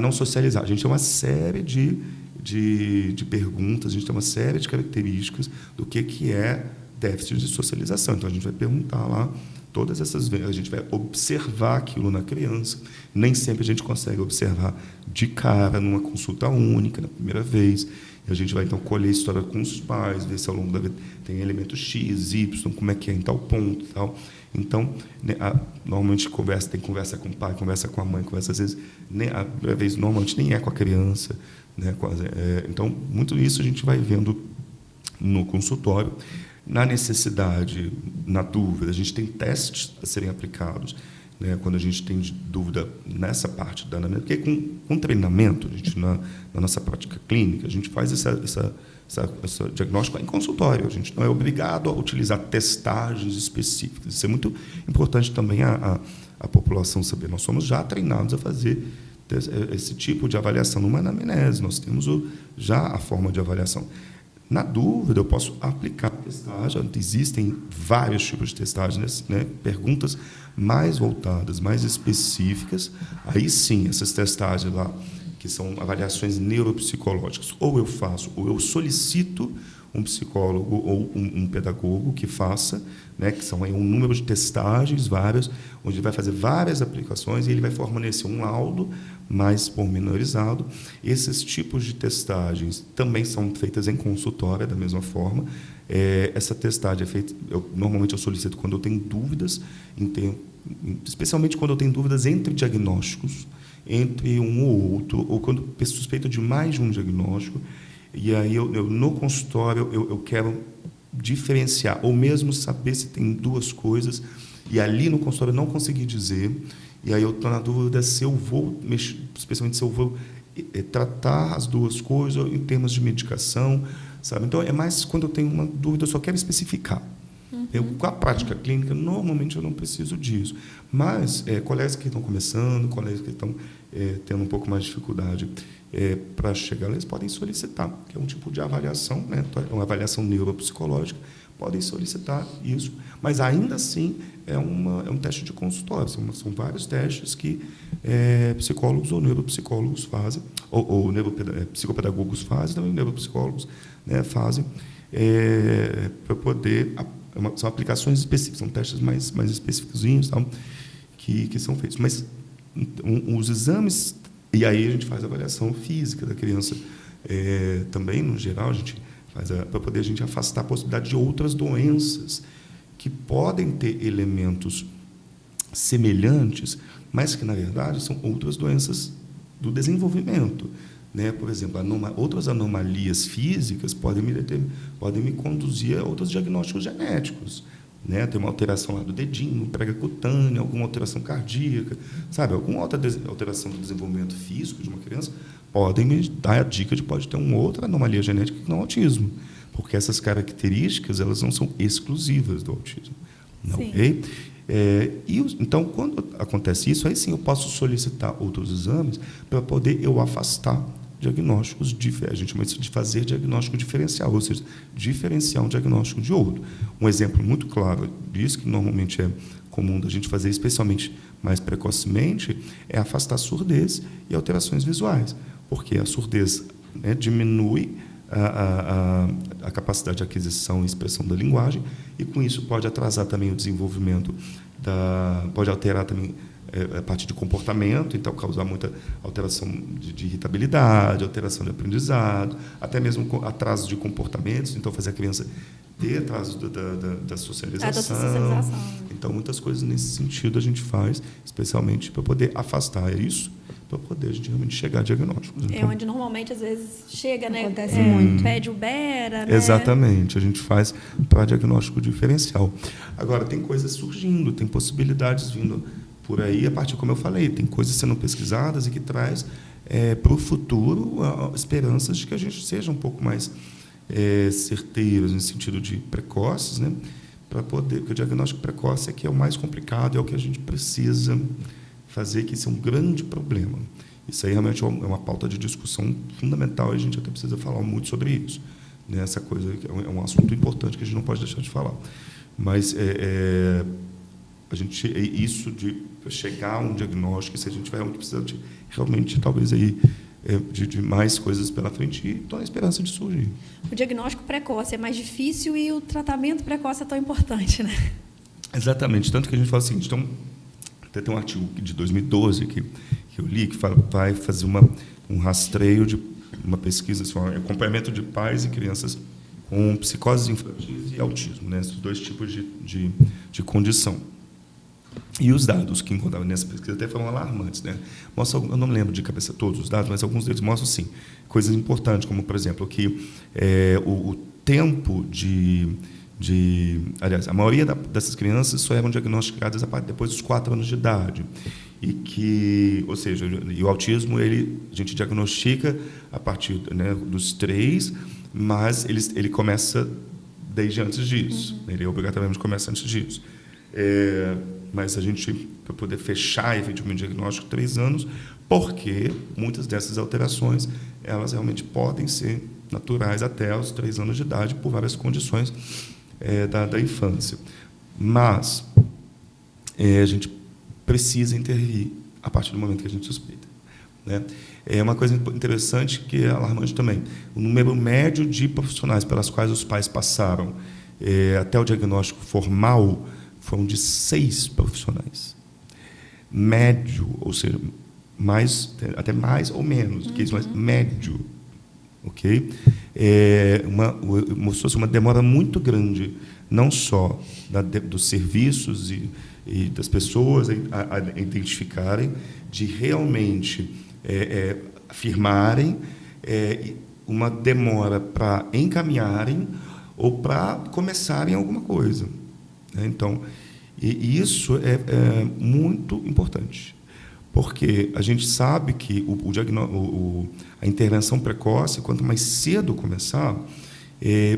não socializar. A gente tem uma série de perguntas, a gente tem uma série de características do que é déficit de socialização. Então, a gente vai perguntar lá todas essas vezes, a gente vai observar aquilo na criança. Nem sempre a gente consegue observar de cara, numa consulta única, na primeira vez. E a gente vai, então, colher a história com os pais, ver se ao longo da vida tem elementos X, Y, como é que é em tal ponto e tal. Então, né, normalmente tem conversa com o pai, conversa com a mãe, conversa às vezes, a primeira vez, normalmente nem é com a criança. Né, então, muito isso a gente vai vendo no consultório. Na necessidade, na dúvida, a gente tem testes a serem aplicados, né, quando a gente tem dúvida nessa parte da anamnese, porque com treinamento, a gente, na nossa prática clínica, a gente faz esse diagnóstico em consultório. A gente não é obrigado a utilizar testagens específicas. Isso é muito importante também a população saber. Nós somos já treinados a fazer esse tipo de avaliação numa anamnese. Nós temos já a forma de avaliação. Na dúvida, eu posso aplicar testagem. Existem vários tipos de testagens, né? Perguntas mais voltadas, mais específicas. Aí sim, essas testagens lá, que são avaliações neuropsicológicas, ou eu faço, ou eu solicito um psicólogo ou um pedagogo que faça, né? Que são aí um número de testagens várias, onde ele vai fazer várias aplicações e ele vai fornecer um laudo mais pormenorizado. Esses tipos de testagens também são feitas em consultório, da mesma forma. Essa testagem é feita, normalmente eu solicito quando eu tenho dúvidas, especialmente quando eu tenho dúvidas entre diagnósticos, entre um ou outro, ou quando suspeito de mais de um diagnóstico, e aí no consultório eu quero diferenciar, ou mesmo saber se tem duas coisas, e ali no consultório eu não consegui dizer, e aí eu estou na dúvida se eu vou, especialmente se eu vou tratar as duas coisas em termos de medicação, sabe? Então, é mais quando eu tenho uma dúvida, eu só quero especificar. Com a prática clínica, normalmente eu não preciso disso. Mas colegas que estão começando, colegas que estão tendo um pouco mais de dificuldade para chegar, eles podem solicitar, que é um tipo de avaliação, né? Uma avaliação neuropsicológica, podem solicitar isso, mas ainda assim é um teste de consultório, são vários testes que psicólogos ou neuropsicólogos fazem, ou psicopedagogos fazem, também neuropsicólogos, né, fazem, para poder... São aplicações específicas, são testes mais específicos, tal, que são feitos. Mas os exames... E aí a gente faz a avaliação física da criança. Também, no geral, a gente faz para poder a gente afastar a possibilidade de outras doenças que podem ter elementos semelhantes, mas que, na verdade, são outras doenças do desenvolvimento. Né? Por exemplo, outras anomalias físicas podem me conduzir a outros diagnósticos genéticos. Né? Tem uma alteração lá do dedinho, prega cutânea, alguma alteração cardíaca, sabe? Alguma outra alteração do desenvolvimento físico de uma criança podem me dar a dica de que pode ter uma outra anomalia genética que não é o autismo, porque essas características elas não são exclusivas do autismo. Não, okay? Então, quando acontece isso, aí sim eu posso solicitar outros exames para poder eu afastar diagnósticos a gente chama isso de fazer diagnóstico diferencial, ou seja, diferenciar um diagnóstico de outro. Um exemplo muito claro disso, que normalmente é comum da gente fazer, especialmente mais precocemente, é afastar surdez e alterações visuais, porque a surdez, né, diminui a capacidade de aquisição e expressão da linguagem, e com isso pode atrasar também o desenvolvimento, pode alterar também a parte de comportamento, então causar muita alteração de irritabilidade, alteração de aprendizado, até mesmo atraso de comportamentos, então fazer a criança ter atraso da socialização. Então, muitas coisas nesse sentido a gente faz, especialmente para poder afastar isso, para poder a gente realmente chegar a diagnósticos. Então, onde normalmente, às vezes, chega, né? Acontece muito. Pede o Bera, né? Exatamente, a gente faz para diagnóstico diferencial. Agora, tem coisas surgindo, tem possibilidades vindo por aí, a partir, como eu falei, tem coisas sendo pesquisadas e que traz para o futuro esperanças de que a gente seja um pouco mais certeiros, no sentido de precoces, né? Para poder, porque o diagnóstico precoce é que é o mais complicado, é o que a gente precisa fazer, que isso é um grande problema. Isso aí realmente é uma pauta de discussão fundamental e a gente até precisa falar muito sobre isso. Né? Essa coisa é um assunto importante que a gente não pode deixar de falar. Mas isso de chegar a um diagnóstico, se a gente vai realmente precisar de realmente talvez aí de mais coisas pela frente, e estou na esperança de surgir. O diagnóstico precoce é mais difícil e o tratamento precoce é tão importante, né? Exatamente, tanto que a gente fala assim, então, até tem um artigo de 2012 que eu li, que vai fazer um rastreio de uma pesquisa, assim, um acompanhamento de pais e crianças com psicoses infantis e autismo, né, esses dois tipos de condição. E os dados que encontravam nessa pesquisa até foram alarmantes, né? Mostra, eu não lembro de cabeça todos os dados, mas alguns deles mostram, sim, coisas importantes, como, por exemplo, que o tempo aliás, a maioria dessas crianças só eram diagnosticadas depois dos 4 anos de idade. Ou seja, o autismo a gente diagnostica a partir, né, dos 3, mas ele começa desde antes disso. Uhum. Ele obrigatoriamente começa antes disso. Mas a gente, para poder fechar efetivamente o diagnóstico, 3 anos, porque muitas dessas alterações elas realmente podem ser naturais até os 3 anos de idade, por várias condições da infância. Mas a gente precisa intervir a partir do momento que a gente suspeita. Né? É uma coisa interessante que é alarmante também. O número médio de profissionais pelas quais os pais passaram até o diagnóstico formal foram de 6 profissionais. Médio, ou seja, até mais ou menos do que isso, mas médio. Okay? Mostrou-se uma demora muito grande, não só dos serviços e das pessoas a identificarem, de realmente afirmarem, uma demora para encaminharem ou para começarem alguma coisa. Então, isso é muito importante, porque a gente sabe que a intervenção precoce, quanto mais cedo começar,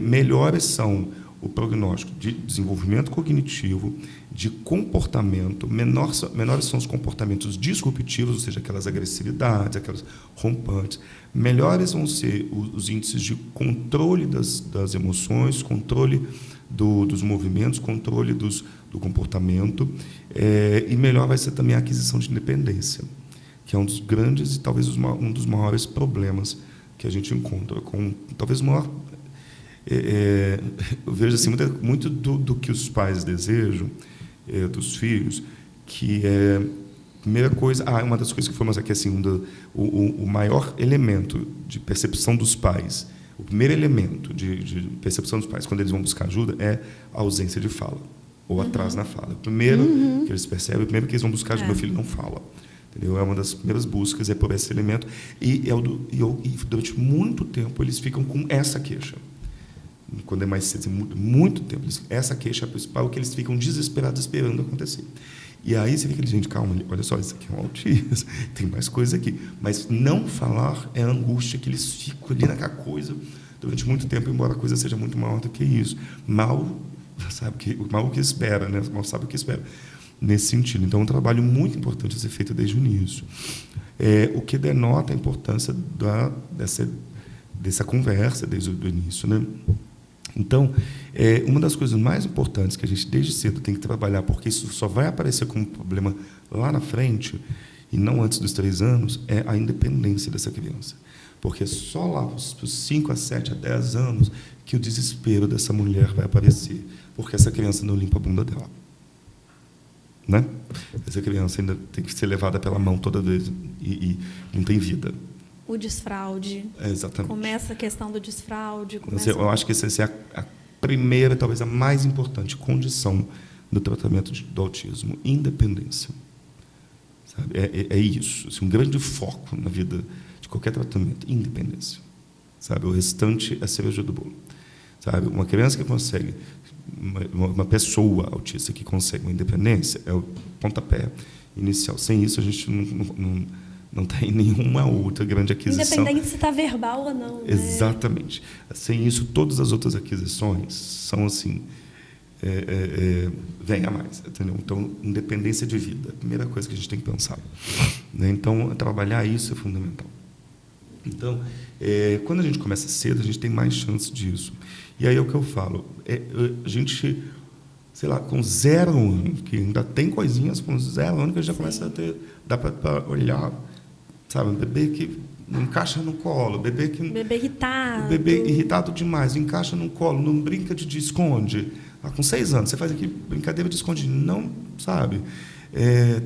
melhores são o prognóstico de desenvolvimento cognitivo, de comportamento, menores são os comportamentos disruptivos, ou seja, aquelas agressividades, aquelas rompantes, melhores vão ser os índices de controle das emoções, controle dos movimentos, controle do comportamento, e melhor vai ser também a aquisição de independência, que é um dos grandes e talvez um dos maiores problemas que a gente encontra, com talvez o maior eu vejo assim, muito do que os pais desejam dos filhos, que é primeira coisa, uma das coisas que foi mostrar que assim, o maior elemento de percepção dos pais, o primeiro elemento de percepção dos pais quando eles vão buscar ajuda é a ausência de fala ou atraso na fala. O primeiro que eles percebem, o primeiro que eles vão buscar ajuda, meu filho não fala. Entendeu? É uma das primeiras buscas, é por esse elemento. E durante muito tempo eles ficam com essa queixa. Quando é mais cedo, muito tempo. Essa queixa é a principal, que eles ficam desesperados esperando acontecer. E aí você fica, gente, calma, olha só, isso aqui é um autismo, tem mais coisa aqui. Mas não falar é a angústia que eles ficam ali naquela coisa durante muito tempo, embora a coisa seja muito maior do que isso. Mal o que espera, né? Mal sabe o que espera. Nesse sentido. Então, é um trabalho muito importante a ser feito desde o início. O que denota a importância dessa conversa desde o início. Né? Então, uma das coisas mais importantes que a gente, desde cedo, tem que trabalhar, porque isso só vai aparecer como problema lá na frente, e não antes dos 3 anos, é a independência dessa criança. Porque só lá, dos 5 a 7 a 10 anos, que o desespero dessa mulher vai aparecer, porque essa criança não limpa a bunda dela. Né? Essa criança ainda tem que ser levada pela mão toda vez e não tem vida. O desfraude. Exatamente. Começa a questão do desfraude. Eu acho que essa é a primeira, talvez a mais importante condição do tratamento do autismo: independência. Sabe? É isso. Assim, um grande foco na vida de qualquer tratamento: independência. Sabe? O restante é cereja do bolo. Sabe? Uma criança que consegue, uma pessoa autista que consegue uma independência é o pontapé inicial. Sem isso, a gente não tem nenhuma outra grande aquisição. Independente se está verbal ou não. Né? Exatamente. Sem isso, todas as outras aquisições são assim, vem a mais. Entendeu? Então, independência de vida, a primeira coisa que a gente tem que pensar. Né? Então, trabalhar isso é fundamental. Então, quando a gente começa cedo, a gente tem mais chance disso. E aí é o que eu falo, a gente, sei lá, com 0 anos, que ainda tem coisinhas com 0 anos que a gente já começa a ter, dá para olhar, sabe, um bebê que não encaixa no colo, bebê irritado. Bebê irritado demais, encaixa no colo, não brinca de esconde. Com 6 anos, você faz aqui brincadeira de esconde, não, sabe?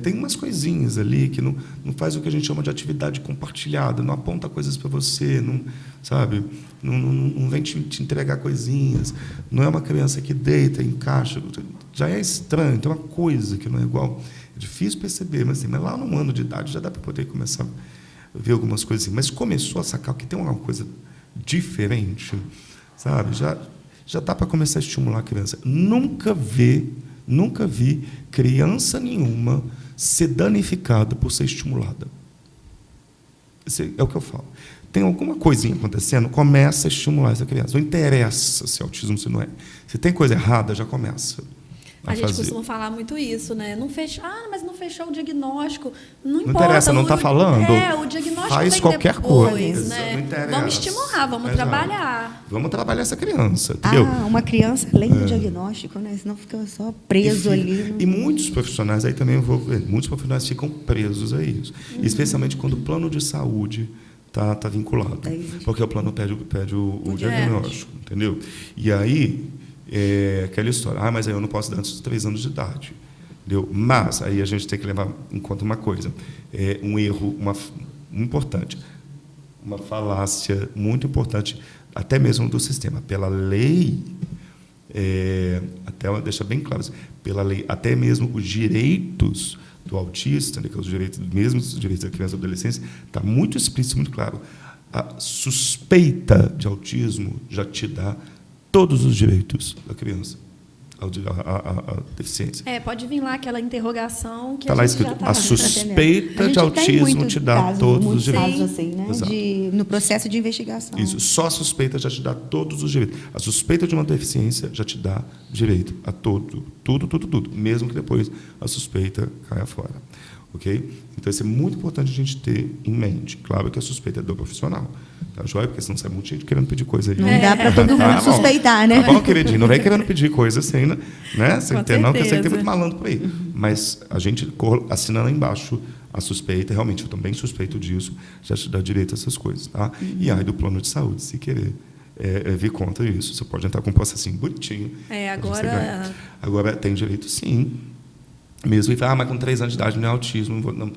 Tem umas coisinhas ali que não faz o que a gente chama de atividade compartilhada, não aponta coisas para você, não, sabe? Não vem te entregar coisinhas, não é uma criança que deita, encaixa, já é estranho, tem uma coisa que não é igual. É difícil perceber, mas lá no 1 ano de idade já dá para poder começar a ver algumas coisas assim. Mas começou a sacar que tem uma coisa diferente, sabe? Já dá para começar a estimular a criança. Nunca vi criança nenhuma ser danificada por ser estimulada. Esse é o que eu falo. Tem alguma coisinha acontecendo, começa a estimular essa criança. Não interessa se é autismo, se não é. Se tem coisa errada, já começa a gente fazer. costuma falar muito isso, né? Mas não fechou o diagnóstico. Não importa. Não interessa, não está falando. O diagnóstico faz tem qualquer depois, coisa. Né? Não interessa. Vamos estimular, vamos trabalhar. Vamos trabalhar essa criança, entendeu? Uma criança além do diagnóstico, né? Senão fica só preso ali. E muitos profissionais, aí também eu vou ver, muitos profissionais ficam presos a isso. Especialmente quando o plano de saúde está vinculado. Porque o plano pede o diagnóstico, entendeu? E aí, aquela história, mas aí eu não posso dar antes dos 3 anos de idade. Entendeu? Mas aí a gente tem que levar em conta uma coisa, um erro importante, uma falácia muito importante, até mesmo do sistema. Pela lei, até deixa bem claro, pela lei, até mesmo os direitos do autista, né, que é os direitos da criança e adolescência, está muito explícito, muito claro. A suspeita de autismo já te dá todos os direitos da criança, a deficiência. Pode vir lá aquela interrogação que está lá escrito, a suspeita de autismo te dá todos os direitos. Casos assim, né? No processo de investigação. Isso, só a suspeita já te dá todos os direitos. A suspeita de uma deficiência já te dá direito a tudo, mesmo que depois a suspeita caia fora. Ok? Então, isso é muito importante a gente ter em mente. Claro que a suspeita é do profissional. Tá joia? Porque senão sai muita gente querendo pedir coisa aí. Não dá para todo mundo suspeitar, né? Tá bom, queridinho? Não vem querendo pedir coisa sem, né? Sem ter, não, porque eu sei que tem muito malandro por aí. Mas a gente assina lá embaixo a suspeita, realmente, eu também suspeito disso, já te dá direito a essas coisas. Tá? E aí do plano de saúde, se querer vir contra isso. Você pode entrar com um processinho bonitinho. Agora, tem direito, sim. Mesmo, mas com 3 anos de idade não é autismo. Não,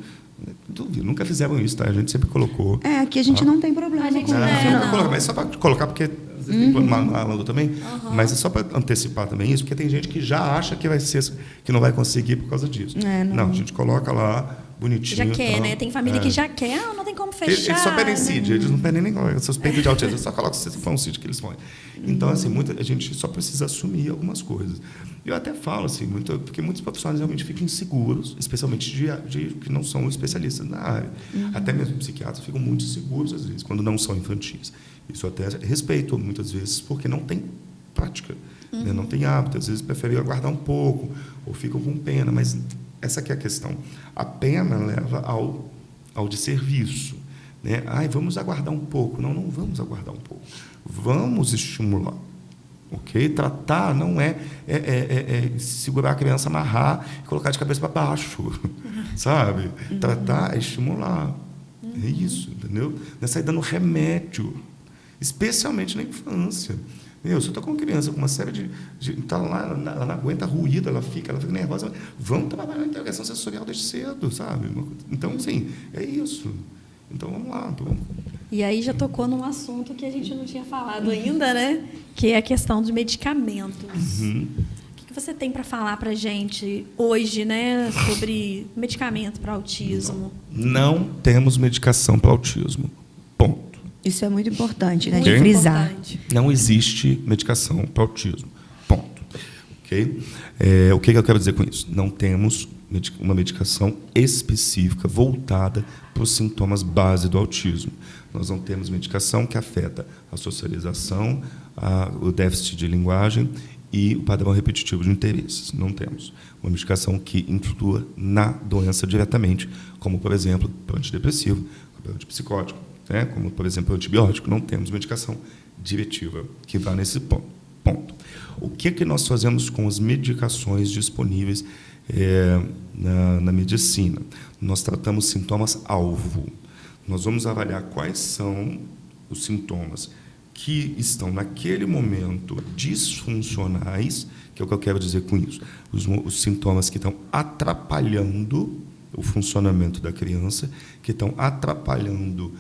nunca fizeram isso, tá? A gente sempre colocou. Aqui a gente não tem problema com isso. Não. Mas só para colocar, porque às vezes tem malandro também, mas é só para antecipar também isso, porque tem gente que já acha que não vai conseguir por causa disso. Não, a gente coloca lá, bonitinho. Já quer, né? Tem família que já quer, não tem como fechar. Eles só pedem CID, eles não pedem nem suspeita de autismo, eles só colocam se for um CID que eles põem. Então, assim, a gente só precisa assumir algumas coisas. Eu até falo assim, porque muitos profissionais realmente ficam inseguros, especialmente de que não são especialistas na área. Até mesmo psiquiatras ficam muito inseguros, às vezes, quando não são infantis. Isso até respeito, muitas vezes, porque não tem prática, né? Não tem hábito. Às vezes preferem aguardar um pouco, ou ficam com pena, mas essa que é a questão. A pena leva ao desserviço, né? Vamos aguardar um pouco. Não vamos aguardar um pouco. Vamos estimular. Ok? Tratar não é segurar a criança, amarrar e colocar de cabeça para baixo, sabe? Tratar é estimular. É isso, entendeu? Não é sair dando remédio, especialmente na infância. Se eu estou com uma criança com uma série de está lá, ela não aguenta ruído, ela fica nervosa. Vamos trabalhar na integração sensorial desde cedo, sabe? Então, sim, é isso. Então, vamos lá. E aí já tocou num assunto que a gente não tinha falado ainda, né? Que é a questão de medicamentos. O que você tem para falar para a gente hoje, né, sobre medicamento para autismo? Não temos medicação para autismo. Ponto. Isso é muito importante, né, de frisar. Não existe medicação para autismo. Ponto. Ok? O que eu quero dizer com isso? Não temos uma medicação específica voltada para os sintomas base do autismo. Nós não temos medicação que afeta a socialização, o déficit de linguagem e o padrão repetitivo de interesses. Não temos uma medicação que influa na doença diretamente, como, por exemplo, o antidepressivo, o antipsicótico, né? Como, por exemplo, o antibiótico. Não temos medicação diretiva que vá nesse ponto. O que nós fazemos com as medicações disponíveis na medicina? Nós tratamos sintomas-alvo. Nós vamos avaliar quais são os sintomas que estão, naquele momento, disfuncionais, que é o que eu quero dizer com isso. Os sintomas que estão atrapalhando o funcionamento da criança, que estão atrapalhando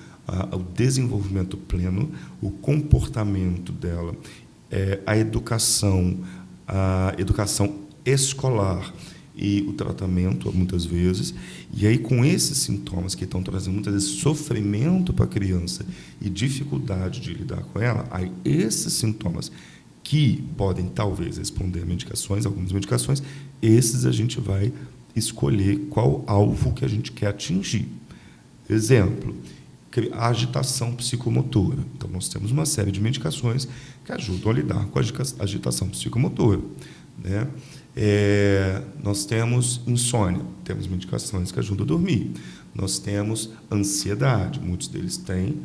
o desenvolvimento pleno, o comportamento dela, a educação escolar e o tratamento, muitas vezes. E aí, com esses sintomas que estão trazendo, muitas vezes, sofrimento para a criança e dificuldade de lidar com ela, aí esses sintomas que podem, talvez, responder a medicações, algumas medicações, esses a gente vai escolher qual alvo que a gente quer atingir. Exemplo, a agitação psicomotora. Então, nós temos uma série de medicações que ajudam a lidar com a agitação psicomotora, né? Nós temos insônia, temos medicações que ajudam a dormir. Nós temos ansiedade, muitos deles têm,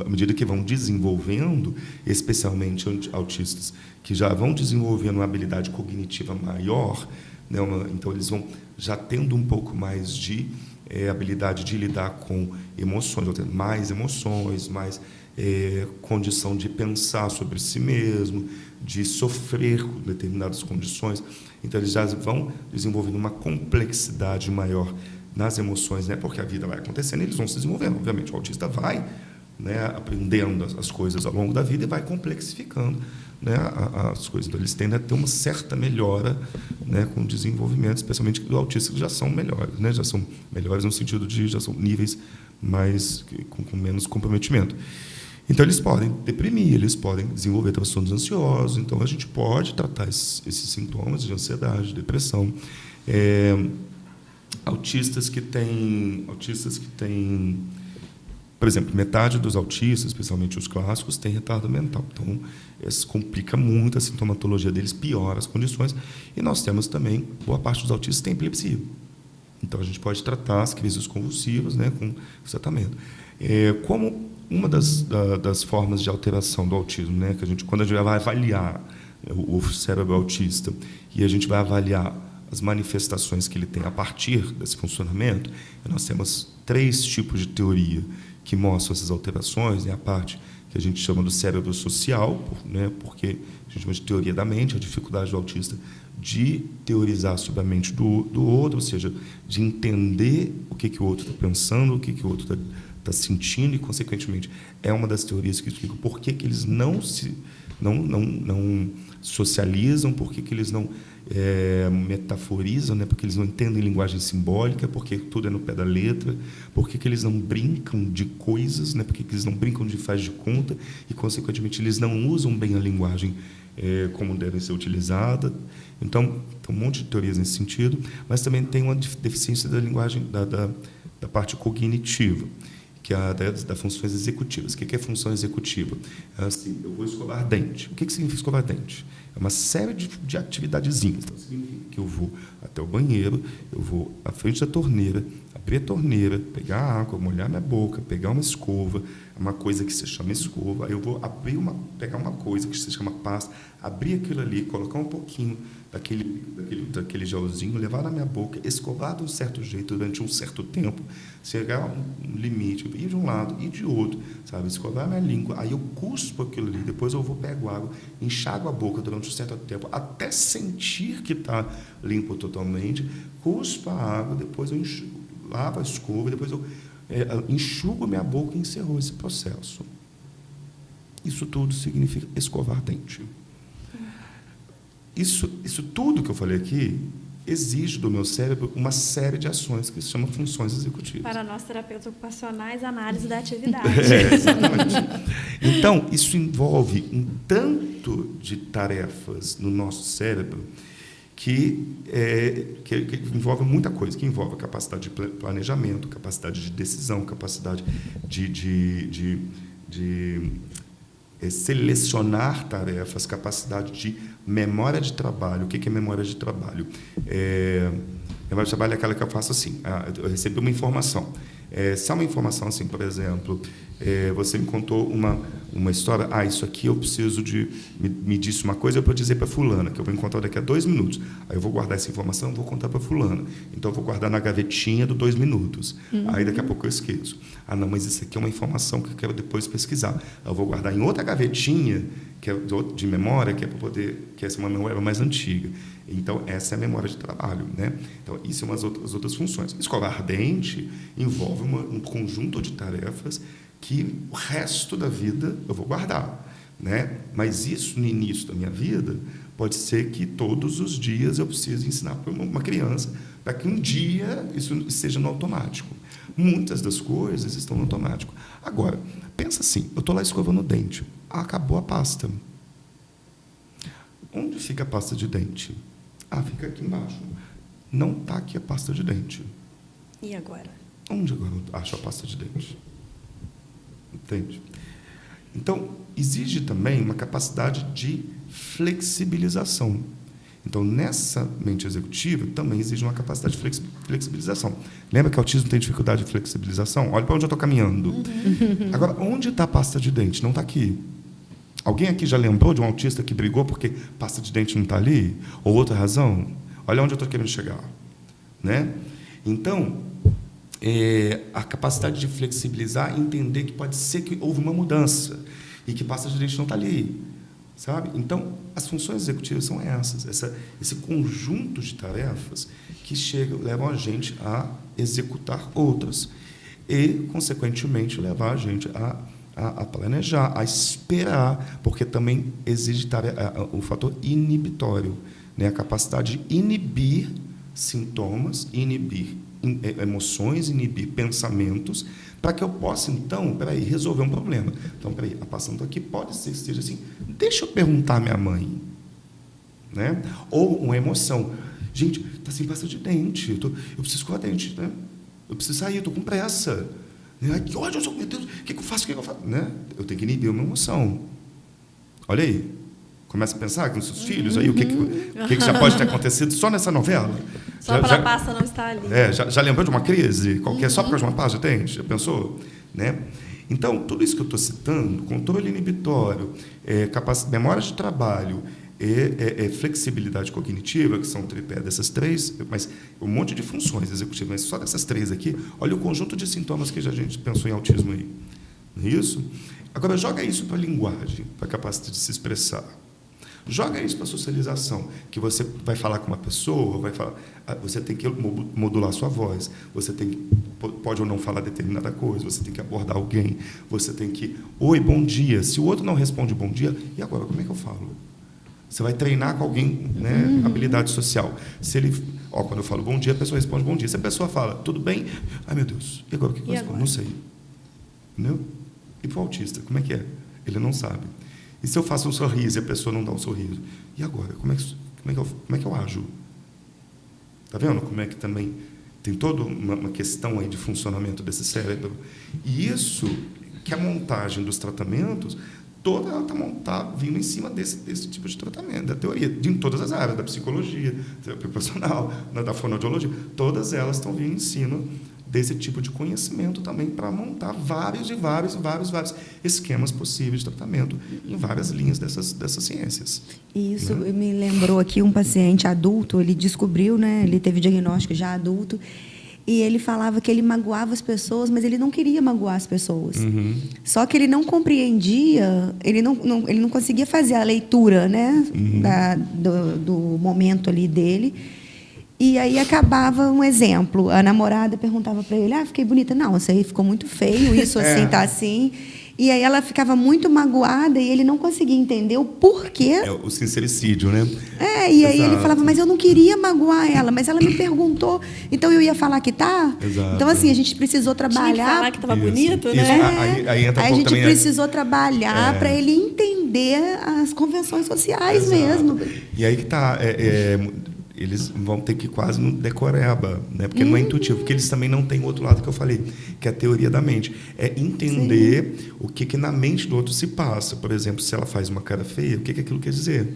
à medida que vão desenvolvendo, especialmente autistas, que já vão desenvolvendo uma habilidade cognitiva maior, né? Então, eles vão já tendo um pouco mais de habilidade de lidar com emoções, vão ter mais emoções, mais condição de pensar sobre si mesmo, de sofrer com determinadas condições. Então, eles já vão desenvolvendo uma complexidade maior nas emoções, né? Porque a vida vai acontecendo e eles vão se desenvolvendo. Obviamente, o autista vai, né, aprendendo as coisas ao longo da vida e vai complexificando, né, as coisas. Então, eles tendem a ter uma certa melhora, né, com o desenvolvimento, especialmente do autista, que já são melhores, né? Já são melhores no sentido de já são níveis mais com menos comprometimento. Então, eles podem deprimir, eles podem desenvolver transtornos ansiosos. Então, a gente pode tratar esses sintomas de ansiedade, de depressão. Autistas que têm, por exemplo, metade dos autistas, especialmente os clássicos, têm retardo mental. Então, isso complica muito a sintomatologia deles, piora as condições. E nós temos também, boa parte dos autistas tem epilepsia. Então, a gente pode tratar as crises convulsivas, né, com tratamento. Como uma das formas de alteração do autismo, né, que quando a gente vai avaliar o cérebro autista e a gente vai avaliar as manifestações que ele tem a partir desse funcionamento, nós temos 3 tipos de teoria que mostram essas alterações, né, a parte que a gente chama do cérebro social, né, porque a gente chama de teoria da mente, a dificuldade do autista de teorizar sobre a mente do outro, ou seja, de entender o que o outro está pensando, o que o outro está sentindo, e, consequentemente, é uma das teorias que explica por que eles não socializam, por que eles não metaforizam, né? Porque eles não entendem linguagem simbólica, porque tudo é no pé da letra, por que eles não brincam de coisas, né? Porque eles não brincam de faz de conta e, consequentemente, eles não usam bem a linguagem como deve ser utilizada. Então, tem um monte de teorias nesse sentido, mas também tem uma deficiência da linguagem, da parte cognitiva, que é das funções executivas. O que é função executiva? Assim, eu vou escovar dente. O que significa escovar dente? É uma série de atividadezinhas. Então, significa que eu vou até o banheiro, eu vou à frente da torneira, abrir a torneira, pegar a água, molhar minha boca, pegar uma escova, uma coisa que se chama escova, aí eu vou pegar uma coisa que se chama pasta, abrir aquilo ali, colocar um pouquinho daquele gelzinho, levar na minha boca, escovar de um certo jeito durante um certo tempo, chegar a um limite, ir de um lado e de outro, sabe? Escovar a minha língua, aí eu cuspo aquilo ali, depois eu vou pego água, enxago a boca durante um certo tempo, até sentir que está limpo totalmente, cuspo a água, depois eu lavo a escova, depois eu enxugo a minha boca e encerrou esse processo. Isso tudo significa escovar dente. Isso tudo que eu falei aqui exige do meu cérebro uma série de ações que se chamam funções executivas. Para nós, terapeutas ocupacionais, análise da atividade. Exatamente. Então, isso envolve um tanto de tarefas no nosso cérebro que envolve muita coisa, que envolve a capacidade de planejamento, capacidade de decisão, capacidade de selecionar tarefas, capacidade de memória de trabalho. O que é memória de trabalho? Memória de trabalho é aquela que eu faço assim, eu recebi uma informação. Se é uma informação assim, por exemplo, você me contou uma história, isso aqui eu preciso me disse uma coisa para dizer para fulana, que eu vou encontrar daqui a 2 minutos. Aí eu vou guardar essa informação e vou contar para fulana. Então, eu vou guardar na gavetinha do 2 minutos. Aí, daqui a pouco, eu esqueço. Não, mas isso aqui é uma informação que eu quero depois pesquisar. Eu vou guardar em outra gavetinha, que é de memória, que é para poder, que essa é uma memória mais antiga. Então, essa é a memória de trabalho, né? Então, isso são as outras funções. Escovar dente envolve um conjunto de tarefas que o resto da vida eu vou guardar, né? Mas isso, no início da minha vida, pode ser que todos os dias eu precise ensinar para uma criança, para que um dia isso seja no automático. Muitas das coisas estão no automático. Agora, pensa assim, eu estou lá escovando o dente, acabou a pasta. Onde fica a pasta de dente? Fica aqui embaixo. Não está aqui a pasta de dente. E agora? Onde agora eu acho a pasta de dente? Entende? Então, exige também uma capacidade de flexibilização. Então, nessa mente executiva, também exige uma capacidade de flexibilização. Lembra que o autismo tem dificuldade de flexibilização? Olha para onde eu estou caminhando. Agora, onde está a pasta de dente? Não está aqui. Alguém aqui já lembrou de um autista que brigou porque pasta de dente não está ali? Ou outra razão? Olha onde eu estou querendo chegar. Né? Então, a capacidade de flexibilizar e entender que pode ser que houve uma mudança e que pasta de dente não está ali. Sabe? Então, as funções executivas são esse conjunto de tarefas que levam a gente a executar outras e, consequentemente, levar a gente a planejar, a esperar, porque também exige o fator inibitório, né? A capacidade de inibir sintomas, inibir emoções, inibir pensamentos, para que eu possa, então, resolver um problema. Então, passando aqui, pode ser que esteja assim, deixa eu perguntar à minha mãe. Né? Ou uma emoção. Gente, está sem pasta de dente, eu preciso escovar dente, né? Eu preciso sair, estou com pressa. Ai, que ódio, meu Deus, o que eu faço? Né? Eu tenho que inibir uma emoção. Olha aí. Começa a pensar com os seus filhos, aí o que já pode ter acontecido só nessa novela. Só para a pasta não estar ali. Já lembrou de uma crise qualquer só por causa de uma pasta de dente? Já pensou? Né? Então, tudo isso que eu estou citando, controle inibitório, memória de trabalho, flexibilidade cognitiva, que são o tripé dessas três, mas um monte de funções executivas, mas só dessas três aqui, olha o conjunto de sintomas que a gente pensou em autismo aí. Isso? Agora, joga isso para a linguagem, para a capacidade de se expressar. Joga isso para a socialização, que você vai falar com uma pessoa, você tem que modular a sua voz, você pode ou não falar determinada coisa, você tem que abordar alguém, você tem que... Oi, bom dia. Se o outro não responde bom dia, e agora, como é que eu falo? Você vai treinar com alguém, né, habilidade social. Se ele... quando eu falo bom dia, a pessoa responde bom dia. Se a pessoa fala, tudo bem? Ai, meu Deus, e agora o que eu respondo? Não sei. Entendeu? E para o autista, como é que é? Ele não sabe. E se eu faço um sorriso e a pessoa não dá um sorriso? E agora? Como é que eu ajo? Está vendo como é que também tem toda uma questão aí de funcionamento desse cérebro? E isso, que a montagem dos tratamentos, toda ela está vindo em cima desse tipo de tratamento, da teoria, em todas as áreas, da psicologia, terapia ocupacional, da fonoaudiologia, todas elas estão vindo em cima desse tipo de conhecimento também para montar vários esquemas possíveis de tratamento em várias linhas dessas ciências. Isso, né? Me lembrou aqui um paciente adulto, ele descobriu, né, ele teve diagnóstico já adulto, e ele falava que ele magoava as pessoas, mas ele não queria magoar as pessoas. Uhum. Só que ele não compreendia, ele não conseguia fazer a leitura, né, do momento ali dele. E aí acabava um exemplo. A namorada perguntava para ele, fiquei bonita. Não, isso aí ficou muito feio, isso assim, tá assim. E aí ela ficava muito magoada e ele não conseguia entender o porquê. É o sincericídio, né? E aí ele falava, mas eu não queria magoar ela, mas ela me perguntou, então eu ia falar que tá? Exato. Então, assim, a gente precisou trabalhar... Tinha que falar que estava bonito, né? Aí entra a gente precisou trabalhar para ele entender as convenções sociais mesmo. E aí que está... eles vão ter que quase no decoreba, né? Porque não é intuitivo, porque eles também não têm o outro lado que eu falei, que é a teoria da mente. É entender o que na mente do outro se passa. Por exemplo, se ela faz uma cara feia, o que aquilo quer dizer?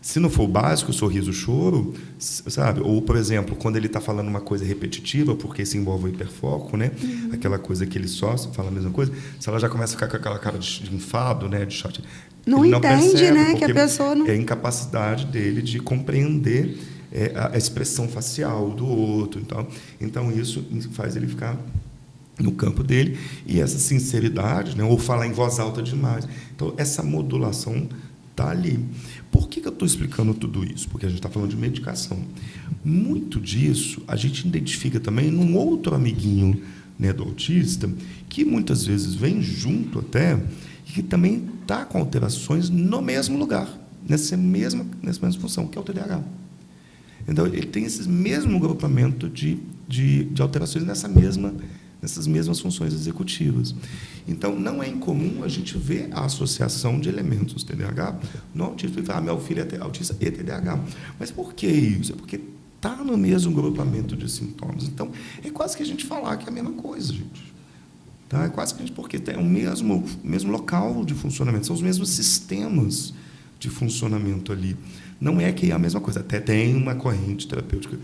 Se não for o básico, o sorriso, o choro, sabe? Ou, por exemplo, quando ele está falando uma coisa repetitiva, porque se envolve o hiperfoco, né? Aquela coisa que ele só fala a mesma coisa, se ela já começa a ficar com aquela cara de enfado, né? De chato, não entende, percebe, né? Que a pessoa não... É a incapacidade dele de compreender a expressão facial do outro. Então, isso faz ele ficar no campo dele. E essa sinceridade, né? Ou falar em voz alta demais. Então, essa modulação está ali. Por que eu estou explicando tudo isso? Porque a gente está falando de medicação. Muito disso a gente identifica também num outro amiguinho, né, do autista, que muitas vezes vem junto até, e que também está com alterações no mesmo lugar, nessa mesma função, que é o TDAH. Então, ele tem esse mesmo agrupamento de alterações nessas mesmas funções executivas. Então, não é incomum a gente ver a associação de elementos TDAH no autismo. Meu filho é autista e TDAH. Mas por que isso? É porque está no mesmo agrupamento de sintomas. Então, é quase que a gente falar que é a mesma coisa, gente. Tá? É quase que a gente... Porque é o mesmo local de funcionamento, são os mesmos sistemas de funcionamento ali. Não é que é a mesma coisa. Até tem uma corrente terapêutica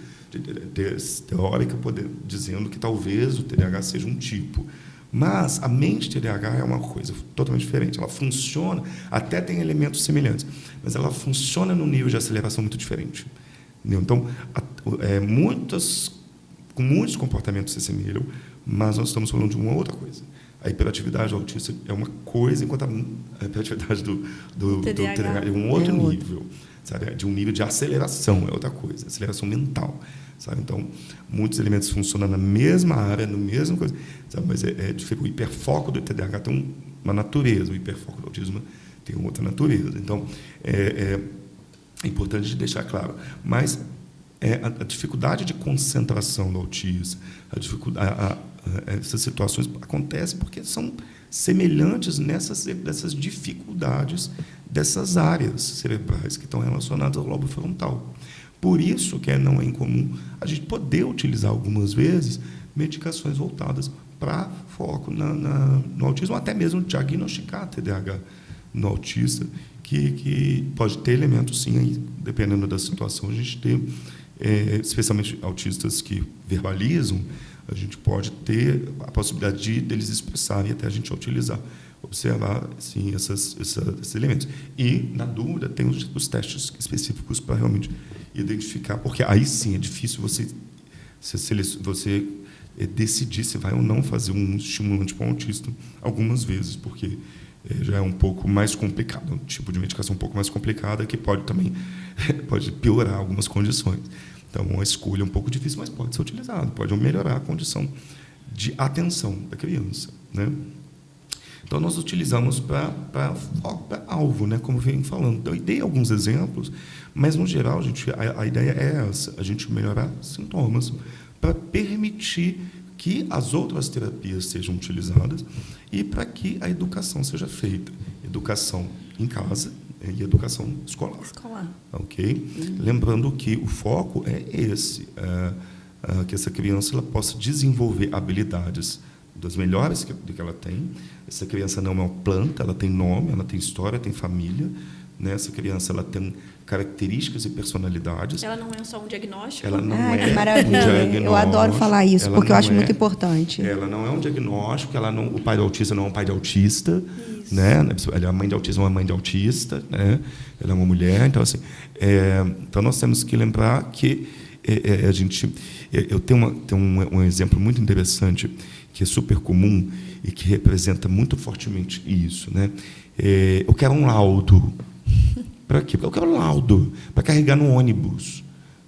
teórica dizendo que talvez o TDAH seja um tipo. Mas a mente TDAH é uma coisa totalmente diferente. Ela funciona, até tem elementos semelhantes, mas ela funciona num nível de aceleração muito diferente. Entendeu? Então, muitos comportamentos se assemelham, mas nós estamos falando de uma outra coisa. A hiperatividade do autista é uma coisa, enquanto a hiperatividade do TDAH é um outro nível. Sabe? De um nível de aceleração, é outra coisa, aceleração mental. Sabe? Então, muitos elementos funcionam na mesma área, na mesma coisa, sabe? Mas o hiperfoco do TDAH tem uma natureza, o hiperfoco do autismo tem outra natureza. Então, é importante deixar claro. Mas a dificuldade de concentração do autista, essas situações acontecem porque são semelhantes dessas dificuldades dessas áreas cerebrais que estão relacionadas ao lobo frontal. Por isso que não é incomum a gente poder utilizar algumas vezes medicações voltadas para foco no autismo, até mesmo diagnosticar TDAH no autista, que pode ter elementos, sim, aí, dependendo da situação, a gente tem, especialmente autistas que verbalizam, a gente pode ter a possibilidade deles expressarem até a gente utilizar, observar, sim, esses elementos. E, na dúvida, tem os testes específicos para realmente identificar, porque aí sim é difícil você decidir se vai ou não fazer um estimulante para um autista algumas vezes, porque já é um pouco mais complicado, um tipo de medicação um pouco mais complicada que pode também pode piorar algumas condições. Então, uma escolha um pouco difícil, mas pode ser utilizado, pode melhorar a condição de atenção da criança, né? Então, nós utilizamos para alvo, né? Como vem falando. Então, eu dei alguns exemplos, mas, no geral, a ideia é essa, a gente melhorar sintomas para permitir que as outras terapias sejam utilizadas e para que a educação seja feita. Educação em casa e educação escolar. Ok? Lembrando que o foco é esse, que essa criança ela possa desenvolver habilidades das melhores que ela tem. Essa criança não é uma planta, ela tem nome, ela tem história, tem família. Né? Essa criança ela tem características e personalidades. Ela não é só um diagnóstico. Ela não que é maravilha. um diagnóstico. Eu adoro falar isso, porque eu acho muito importante. Ela não é um diagnóstico, o pai do autista não é um pai de autista. Né? Ela é a mãe de autismo, é uma mãe de autista. Né? Ela é uma mulher. Então, assim, então nós temos que lembrar que eu tenho um exemplo muito interessante que é super comum e que representa muito fortemente isso. Né? Eu quero um laudo. Para quê? Porque eu quero um laudo para carregar no ônibus,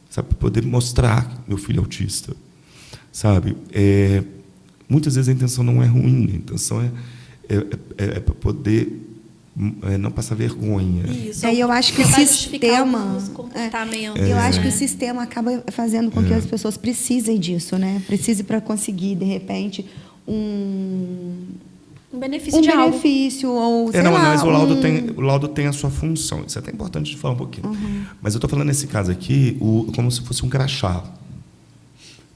sabe? Para poder mostrar que meu filho é autista. Sabe? Muitas vezes a intenção não é ruim, a intenção é para poder não passar vergonha. Isso. Eu acho que o sistema, eu acho que o sistema acaba fazendo com que as pessoas precisem disso, né? Precise para conseguir de repente um benefício de algo. Ou sei lá, mas o laudo tem a sua função. Isso é até importante de falar um pouquinho. Mas eu estou falando nesse caso aqui como se fosse um crachá,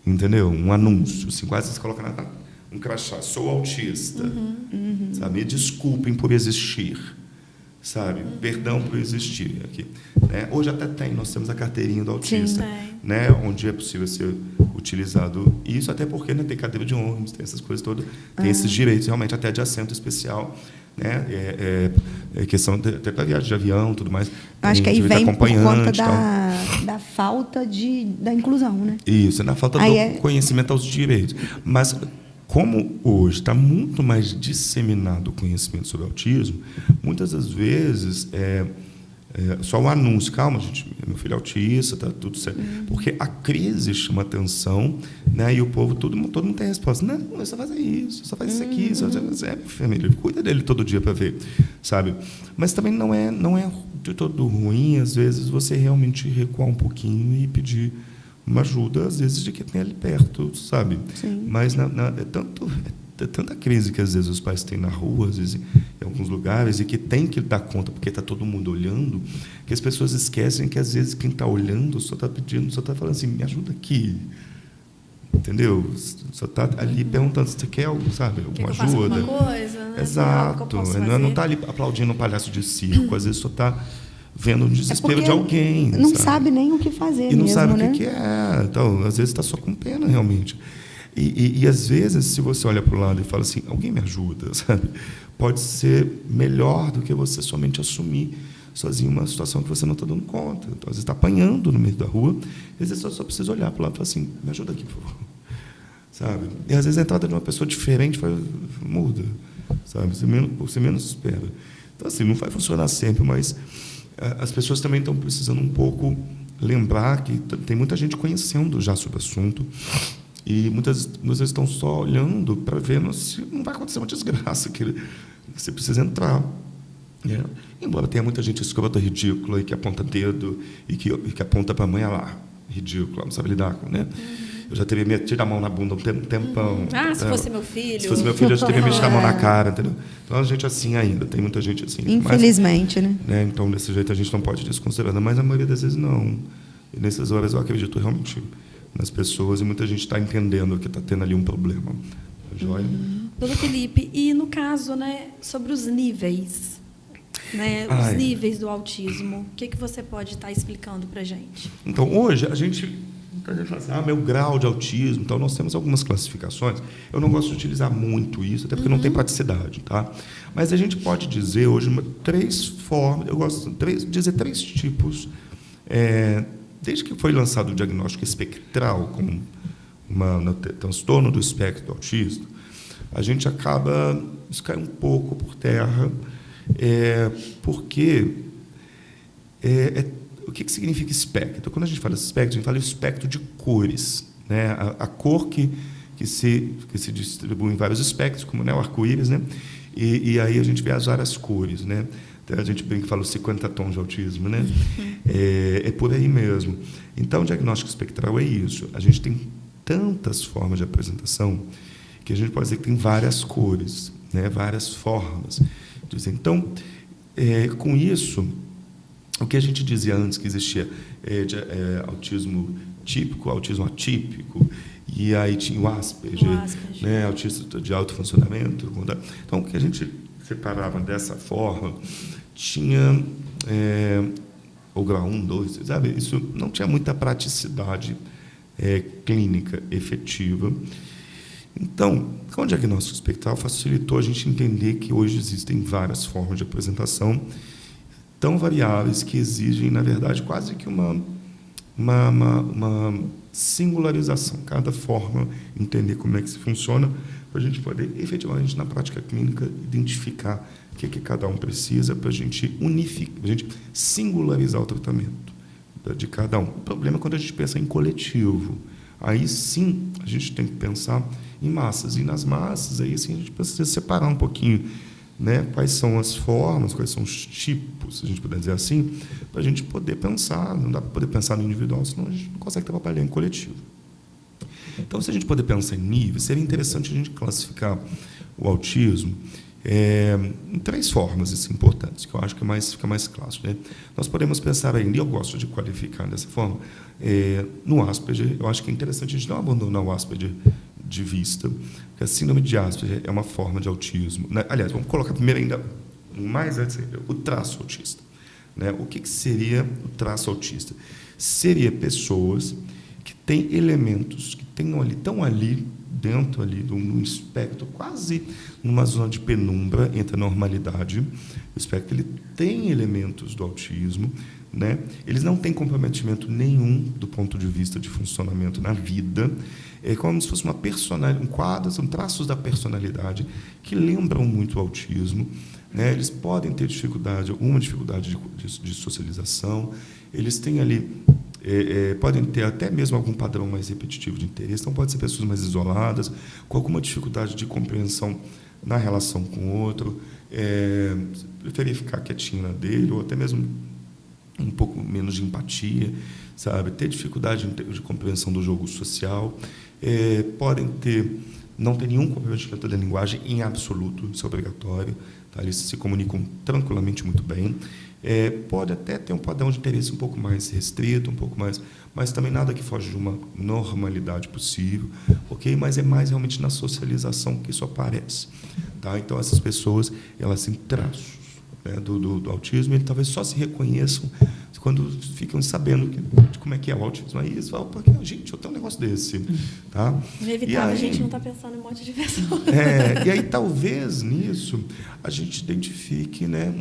entendeu? Um anúncio, assim, quase você coloca um crachá. Sou autista, sabe? Me desculpem por existir, sabe? Perdão por existir aqui. Né? Hoje até nós temos a carteirinha do autista, né? Onde é possível ser utilizado isso, até porque tem cadeira de ônibus, tem essas coisas todas, tem esses direitos realmente até de assento especial, né? Questão até para viagem de avião, tudo mais. Acho que aí vem por conta da falta da inclusão, né? Isso, na falta do conhecimento aos direitos. Mas como hoje está muito mais disseminado o conhecimento sobre autismo, muitas das vezes só o anúncio, calma, gente, meu filho é autista, está tudo certo. Porque a crise chama atenção, né? E o povo, todo mundo tem resposta. Não, só faz isso, só faz isso aqui, só faz minha família, cuida dele todo dia para ver, sabe? Mas também não é de todo ruim, às vezes, você realmente recuar um pouquinho e pedir uma ajuda, às vezes, de quem tem ali perto, sabe? Sim. Mas é tanta crise que às vezes os pais têm na rua, às vezes em alguns lugares, e que tem que dar conta porque está todo mundo olhando, que as pessoas esquecem que às vezes quem está olhando só está pedindo, só está falando assim, me ajuda aqui, entendeu? Só está ali perguntando se você quer algo, sabe? Alguma ajuda. Alguma coisa, né? Exato. Não está ali aplaudindo um palhaço de circo, às vezes só está vendo o desespero de alguém. Não sabe nem o que fazer. E não sabe né? o que é. Então, às vezes está só com pena realmente. E às vezes, se você olha para o lado e fala assim, alguém me ajuda, sabe? Pode ser melhor do que você somente assumir sozinho uma situação que você não está dando conta. Então, às vezes está apanhando no meio da rua, às vezes só precisa olhar para o lado e falar assim, me ajuda aqui, por favor. Sabe? E às vezes a entrada de uma pessoa diferente muda, sabe? Você menos espera. Então, assim, não vai funcionar sempre, mas as pessoas também estão precisando um pouco lembrar que tem muita gente conhecendo já sobre o assunto. E muitas vezes estão só olhando para ver se não vai acontecer uma desgraça que você precisa entrar. Embora tenha muita gente escrota, ridícula, e que aponta dedo, e que aponta para a mãe, lá, ridícula, não sabe lidar com, né? Eu já teria metido a mão na bunda um tempão. Se fosse meu filho. Se fosse meu filho, eu já teria metido a mão na cara, entendeu? Então, a gente assim ainda, tem muita gente assim. Infelizmente, né? Então, desse jeito, a gente não pode desconsiderar, mas a maioria das vezes não. E nessas horas eu acredito realmente nas pessoas, e muita gente está entendendo que está tendo ali um problema. Joia? Doutor Felipe, e no caso, né, sobre os níveis, né, os níveis do autismo, o que você pode estar explicando para a gente? Então, hoje, a gente fala assim, meu grau de autismo, então nós temos algumas classificações. Eu não gosto de utilizar muito isso, até porque não tem praticidade, tá? Mas a gente pode dizer hoje 3 formas, eu gosto de dizer 3 tipos. Desde que foi lançado o diagnóstico espectral como no transtorno do espectro do autismo, a gente acaba, isso cai um pouco por terra, porque o que significa espectro? Quando a gente fala espectro, a gente fala espectro de cores, né? A cor que se distribui em vários espectros, como, né, o arco-íris, né? E aí a gente vê as várias cores, né? A gente bem que fala os 50 tons de autismo, né? É por aí mesmo. Então, o diagnóstico espectral é isso. A gente tem tantas formas de apresentação que a gente pode dizer que tem várias cores, né? Várias formas. Então, com isso, o que a gente dizia antes que existia autismo típico, autismo atípico, e aí tinha o Asperger, né? Autista de alto funcionamento. Então, o que a gente separava dessa forma, tinha o grau 1, 2, sabe? Isso não tinha muita praticidade clínica efetiva. Então, com o diagnóstico espectral, facilitou a gente entender que hoje existem várias formas de apresentação tão variáveis que exigem, na verdade, quase que uma singularização, cada forma, entender como é que se funciona, para a gente poder, efetivamente, na prática clínica, identificar o que cada um precisa, para a gente unificar, para a gente singularizar o tratamento de cada um. O problema é quando a gente pensa em coletivo. Aí, sim, a gente tem que pensar em massas. E, nas massas, aí, sim, a gente precisa separar um pouquinho, né, quais são as formas, quais são os tipos, se a gente puder dizer assim, para a gente poder pensar. Não dá para poder pensar no individual, senão a gente não consegue trabalhar em coletivo. Então, se a gente puder pensar em níveis, seria interessante a gente classificar o autismo em 3 formas assim, importantes, que eu acho que fica mais claro, né? Nós podemos pensar ainda, e eu gosto de qualificar dessa forma, no Asperger. Eu acho que é interessante a gente não abandonar o Asperger de vista, porque a síndrome de Asperger é uma forma de autismo, né? Aliás, vamos colocar primeiro ainda mais antes, o traço autista, né? O que seria o traço autista? Seria pessoas que têm elementos que estão ali dentro ali de um espectro, quase numa zona de penumbra entre a normalidade. O espectro ele tem elementos do autismo, né? Eles não têm comprometimento nenhum do ponto de vista de funcionamento na vida. É como se fosse uma personalidade, um quadro, são traços da personalidade que lembram muito o autismo, né? Eles podem ter alguma dificuldade de socialização. Eles têm ali podem ter até mesmo algum padrão mais repetitivo de interesse. Então, podem ser pessoas mais isoladas, com alguma dificuldade de compreensão na relação com o outro, preferir ficar quietinho na dele, ou até mesmo um pouco menos de empatia, sabe? Ter dificuldade de compreensão do jogo social. Podem não ter nenhum comprometimento da linguagem em absoluto, isso é obrigatório, tá? Eles se comunicam tranquilamente muito bem. Pode até ter um padrão de interesse um pouco mais restrito, um pouco mais, mas também nada que foge de uma normalidade possível, ok? Mas é mais realmente na socialização que isso aparece, tá? Então, essas pessoas, elas têm traços, né, do autismo, e talvez só se reconheçam quando ficam sabendo de como é que é o autismo. Aí eles falam, porque, gente, eu tenho um negócio desse, tá? Inevitável, a gente não está pensando em um monte de pessoas. E aí, talvez, nisso, a gente identifique, né,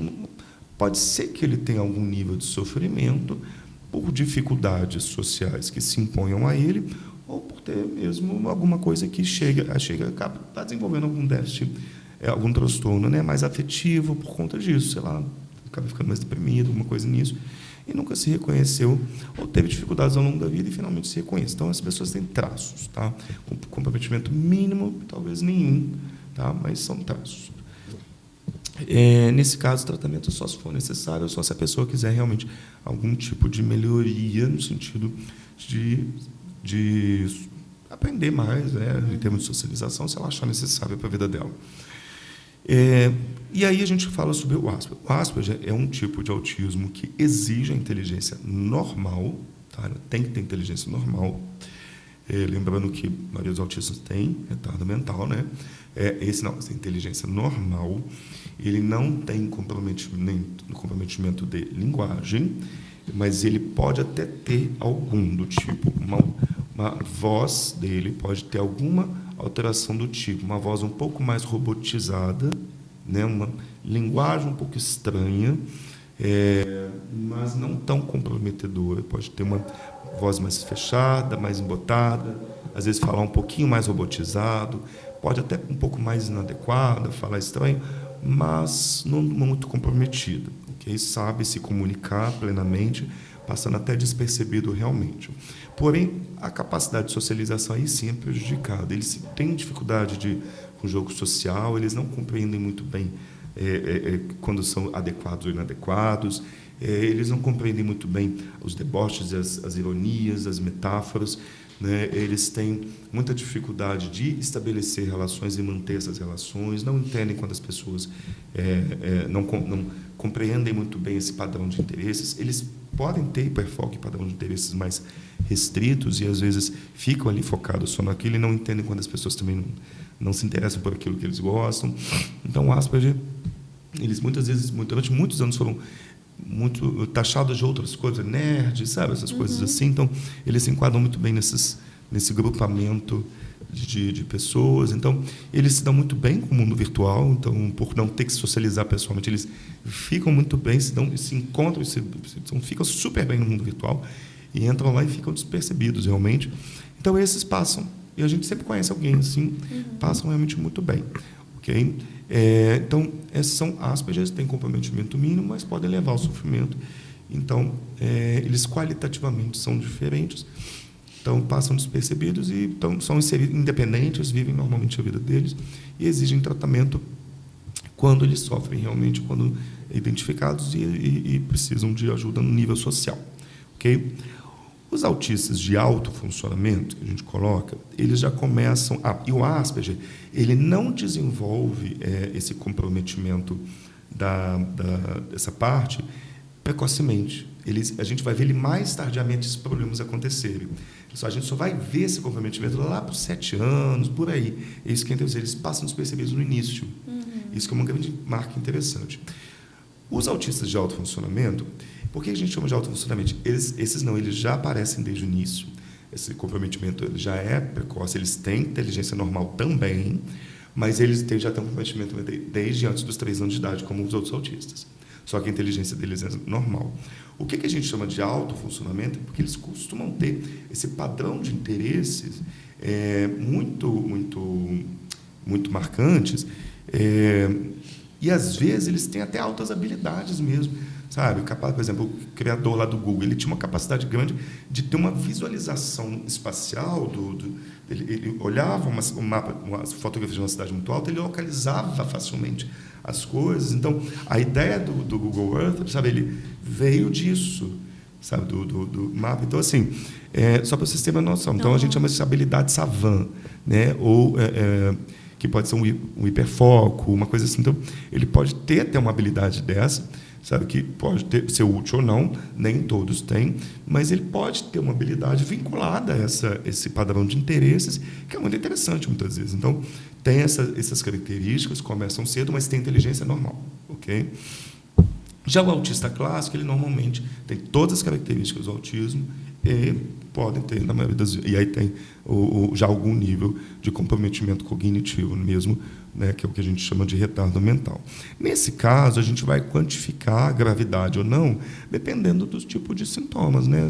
pode ser que ele tenha algum nível de sofrimento por dificuldades sociais que se imponham a ele, ou por ter mesmo alguma coisa que acaba desenvolvendo algum déficit, algum transtorno, né, mais afetivo por conta disso, sei lá, acaba ficando mais deprimido, alguma coisa nisso, e nunca se reconheceu, ou teve dificuldades ao longo da vida e finalmente se reconhece. Então, as pessoas têm traços, tá? Com comprometimento mínimo, talvez nenhum, tá? Mas são traços. Nesse caso, o tratamento só se for necessário, só se a pessoa quiser realmente algum tipo de melhoria no sentido de aprender mais, né, em termos de socialização, se ela achar necessário para a vida dela. E aí a gente fala sobre o Asperger. O Asperger é um tipo de autismo que exige a inteligência normal, tá? Tem que ter inteligência normal. Lembrando que a maioria dos autistas tem retardo mental, né? Essa inteligência normal. Ele não tem comprometimento de linguagem, mas ele pode até ter algum do tipo, uma voz dele pode ter alguma alteração do tipo, uma voz um pouco mais robotizada, né? Uma linguagem um pouco estranha, mas não tão comprometedora. Pode ter uma voz mais fechada, mais embotada, às vezes falar um pouquinho mais robotizado, pode até um pouco mais inadequada, falar estranho, mas não muito comprometida, ok? Sabe se comunicar plenamente, passando até despercebido realmente. Porém, a capacidade de socialização aí sim é prejudicada. Eles têm dificuldade com o jogo social, eles não compreendem muito bem quando são adequados ou inadequados, eles não compreendem muito bem os deboches, as ironias, as metáforas, né? Eles têm muita dificuldade de estabelecer relações e manter essas relações, não entendem quando as pessoas não compreendem muito bem esse padrão de interesses. Eles podem ter hiperfoco e padrão de interesses mais restritos e, às vezes, ficam ali focados só naquilo e não entendem quando as pessoas também não se interessam por aquilo que eles gostam. Então, o Asperger, eles muitas vezes, durante muitos anos, foram muito taxados de outras coisas, nerd, sabe, essas coisas assim. Então, eles se enquadram muito bem nesse grupamento de pessoas. Então, eles se dão muito bem com o mundo virtual. Então, por não ter que socializar pessoalmente, eles ficam muito bem, se encontram, ficam super bem no mundo virtual e entram lá e ficam despercebidos, realmente. Então, esses passam. E a gente sempre conhece alguém assim, passam realmente muito bem. Ok? Então, esses são Asperger, têm comprometimento mínimo, mas podem levar ao sofrimento. Então, eles qualitativamente são diferentes, então passam despercebidos e são independentes, vivem normalmente a vida deles e exigem tratamento quando eles sofrem realmente, quando identificados e precisam de ajuda no nível social. Ok? Os autistas de alto funcionamento, que a gente coloca, eles já começam... e o Asperger, ele não desenvolve esse comprometimento dessa parte precocemente. A gente vai ver ele mais tardiamente, esses problemas acontecerem. A gente só vai ver esse comprometimento lá para os 7 anos, por aí. É isso que eles passam despercebidos no início. Isso que é uma grande marca interessante. Os autistas de alto funcionamento... Por que a gente chama de alto funcionamento? Esses já aparecem desde o início. Esse comprometimento ele já é precoce. Eles têm inteligência normal também, mas eles já têm um comprometimento desde antes dos 3 anos de idade, como os outros autistas. Só que a inteligência deles é normal. O que a gente chama de alto funcionamento? Porque eles costumam ter esse padrão de interesses muito marcantes, e, às vezes, eles têm até altas habilidades mesmo. Sabe, por exemplo, o criador lá do Google, ele tinha uma capacidade grande de ter uma visualização espacial ele olhava um mapa, uma fotografia de uma cidade muito alta, ele localizava facilmente as coisas. Então, a ideia do Google Earth, sabe, ele veio disso, sabe, do mapa. Então, assim, só para vocês terem uma noção. Então, a gente chama de habilidade savant, né? Ou que pode ser um hiperfoco, uma coisa assim. Então, ele pode ter até uma habilidade dessa, sabe, que pode ser útil ou não, nem todos têm, mas ele pode ter uma habilidade vinculada a esse padrão de interesses, que é muito interessante muitas vezes. Então, tem essas características, começam cedo, mas tem inteligência normal. Ok? Já o autista clássico, ele normalmente tem todas as características do autismo e podem ter, na maioria das vezes, e aí tem já algum nível de comprometimento cognitivo mesmo, né, que é o que a gente chama de retardo mental. Nesse caso, a gente vai quantificar a gravidade ou não, dependendo dos tipos de sintomas, né,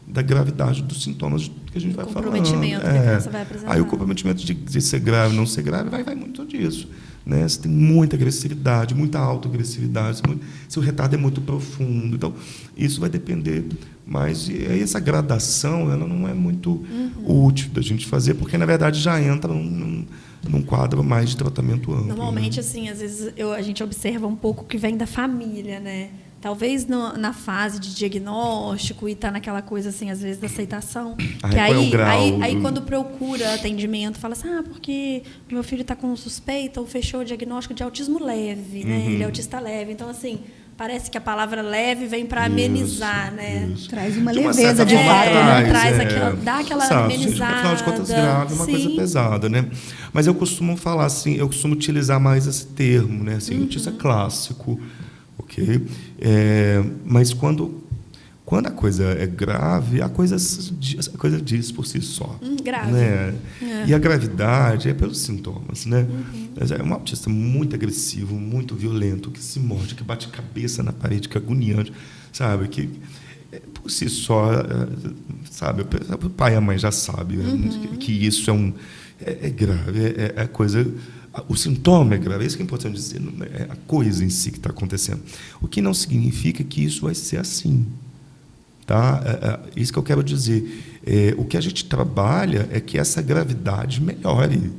da gravidade dos sintomas que a gente vai falando. O comprometimento que a criança vai apresentar. Aí o comprometimento de ser grave ou não ser grave vai muito disso. Né? Se tem muita agressividade, muita autoagressividade, se o retardo é muito profundo. Então, isso vai depender. Mas essa gradação ela não é muito útil da gente fazer, porque, na verdade, já entra num quadro mais de tratamento amplo. Normalmente, né? assim, às vezes a gente observa um pouco que vem da família, né? Talvez na fase de diagnóstico e está naquela coisa, assim, às vezes, da aceitação. Que aí, quando procura atendimento, fala assim, porque meu filho está com suspeita ou fechou o diagnóstico de autismo leve, né? Ele é autista leve. Então, assim, parece que a palavra leve vem para amenizar, né? Isso. Traz uma leveza de fato, né? Dá aquela amenizada. Afinal de contas, grave é uma coisa pesada, né? Mas eu costumo falar assim, eu costumo utilizar mais esse termo, né? Assim, autista clássico, ok? Mas quando a coisa é grave, a coisa diz por si só. Grave. Né? E a gravidade é pelos sintomas, né? É um autista muito agressivo, muito violento, que se morde, que bate cabeça na parede, que é agoniante, sabe? Que por si só, sabe? O pai e a mãe já sabem que isso é grave, é a coisa... O sintoma é grave, é isso que é importante dizer, é a coisa em si que está acontecendo. O que não significa que isso vai ser assim. Tá? Isso que eu quero dizer. O que a gente trabalha é que essa gravidade melhore.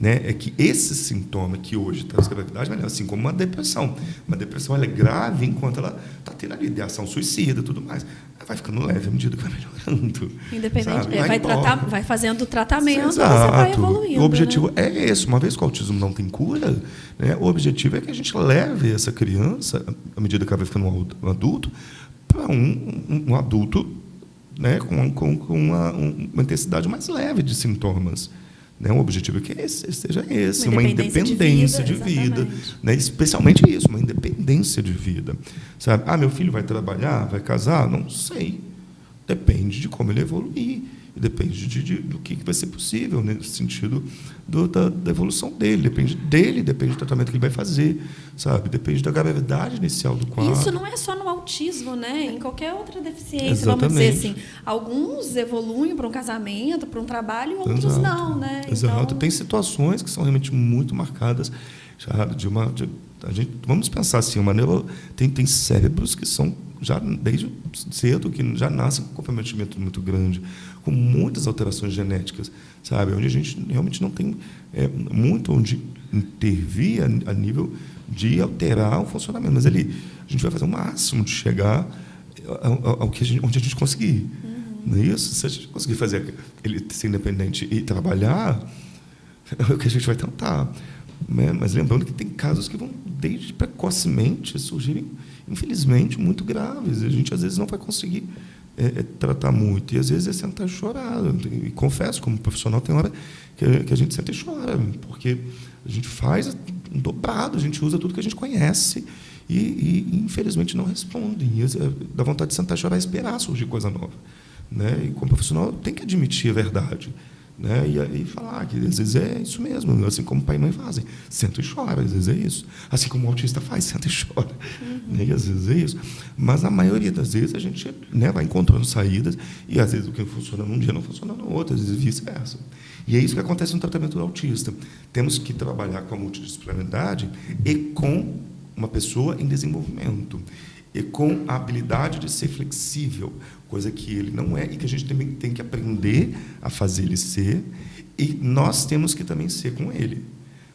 Né? É que esse sintoma que hoje traz gravidade melhore, assim como uma depressão. Uma depressão ela é grave enquanto ela está tendo ali ideação suicida e tudo mais. Ela vai ficando leve à medida que vai melhorando. Independente, sabe? vai fazendo tratamento, Exato. você vai evoluindo. O objetivo né? é esse. Uma vez que o autismo não tem cura, né, o objetivo é que a gente leve essa criança, à medida que ela vai ficando um adulto, para um adulto, né, com uma intensidade mais leve de sintomas. Né? O objetivo é que seja esse, uma independência de vida, né? Especialmente isso, uma independência de vida. Sabe? Meu filho vai trabalhar, vai casar? Não sei. Depende de como ele evoluir. Depende do que vai ser possível, né? No sentido da evolução dele. Depende do tratamento que ele vai fazer, sabe? Depende da gravidade inicial do quadro. Isso não é só no autismo, né? Em qualquer outra deficiência, Exatamente. vamos dizer assim. Alguns evoluem para um casamento, para um trabalho, outros Exato. não, né? Exato. Então... Tem situações que são realmente muito marcadas. A gente, vamos pensar assim, tem cérebros que são já desde cedo que já nascem com um comprometimento muito grande, com muitas alterações genéticas, sabe? Onde a gente realmente não tem muito onde intervir a nível de alterar o funcionamento. Mas ali a gente vai fazer o máximo de chegar ao que onde a gente conseguir. Não é isso? Se a gente conseguir fazer ele ser independente e trabalhar, é o que a gente vai tentar. Né? Mas lembrando que tem casos que vão, desde precocemente, surgirem, infelizmente, muito graves. A gente, às vezes, não vai conseguir tratar muito. E, às vezes, é sentar e chorar. E confesso, como profissional, tem hora que a gente senta e chora, porque a gente faz um dobrado, a gente usa tudo que a gente conhece e infelizmente, não respondem. E dá vontade de sentar e chorar e esperar surgir coisa nova. Né? E, como profissional, tem que admitir a verdade. Né? E falar que às vezes é isso mesmo, assim como pai e mãe fazem, senta e chora, às vezes é isso, assim como o autista faz, senta e chora, né? E às vezes é isso, mas a maioria das vezes a gente, né, vai encontrando saídas e às vezes o que funciona num dia não funciona no outro, às vezes vice-versa. E é isso que acontece no tratamento do autista. Temos que trabalhar com a multidisciplinaridade e com uma pessoa em desenvolvimento e com a habilidade de ser flexível, coisa que ele não é, e que a gente também tem que aprender a fazer ele ser, e nós temos que também ser com ele,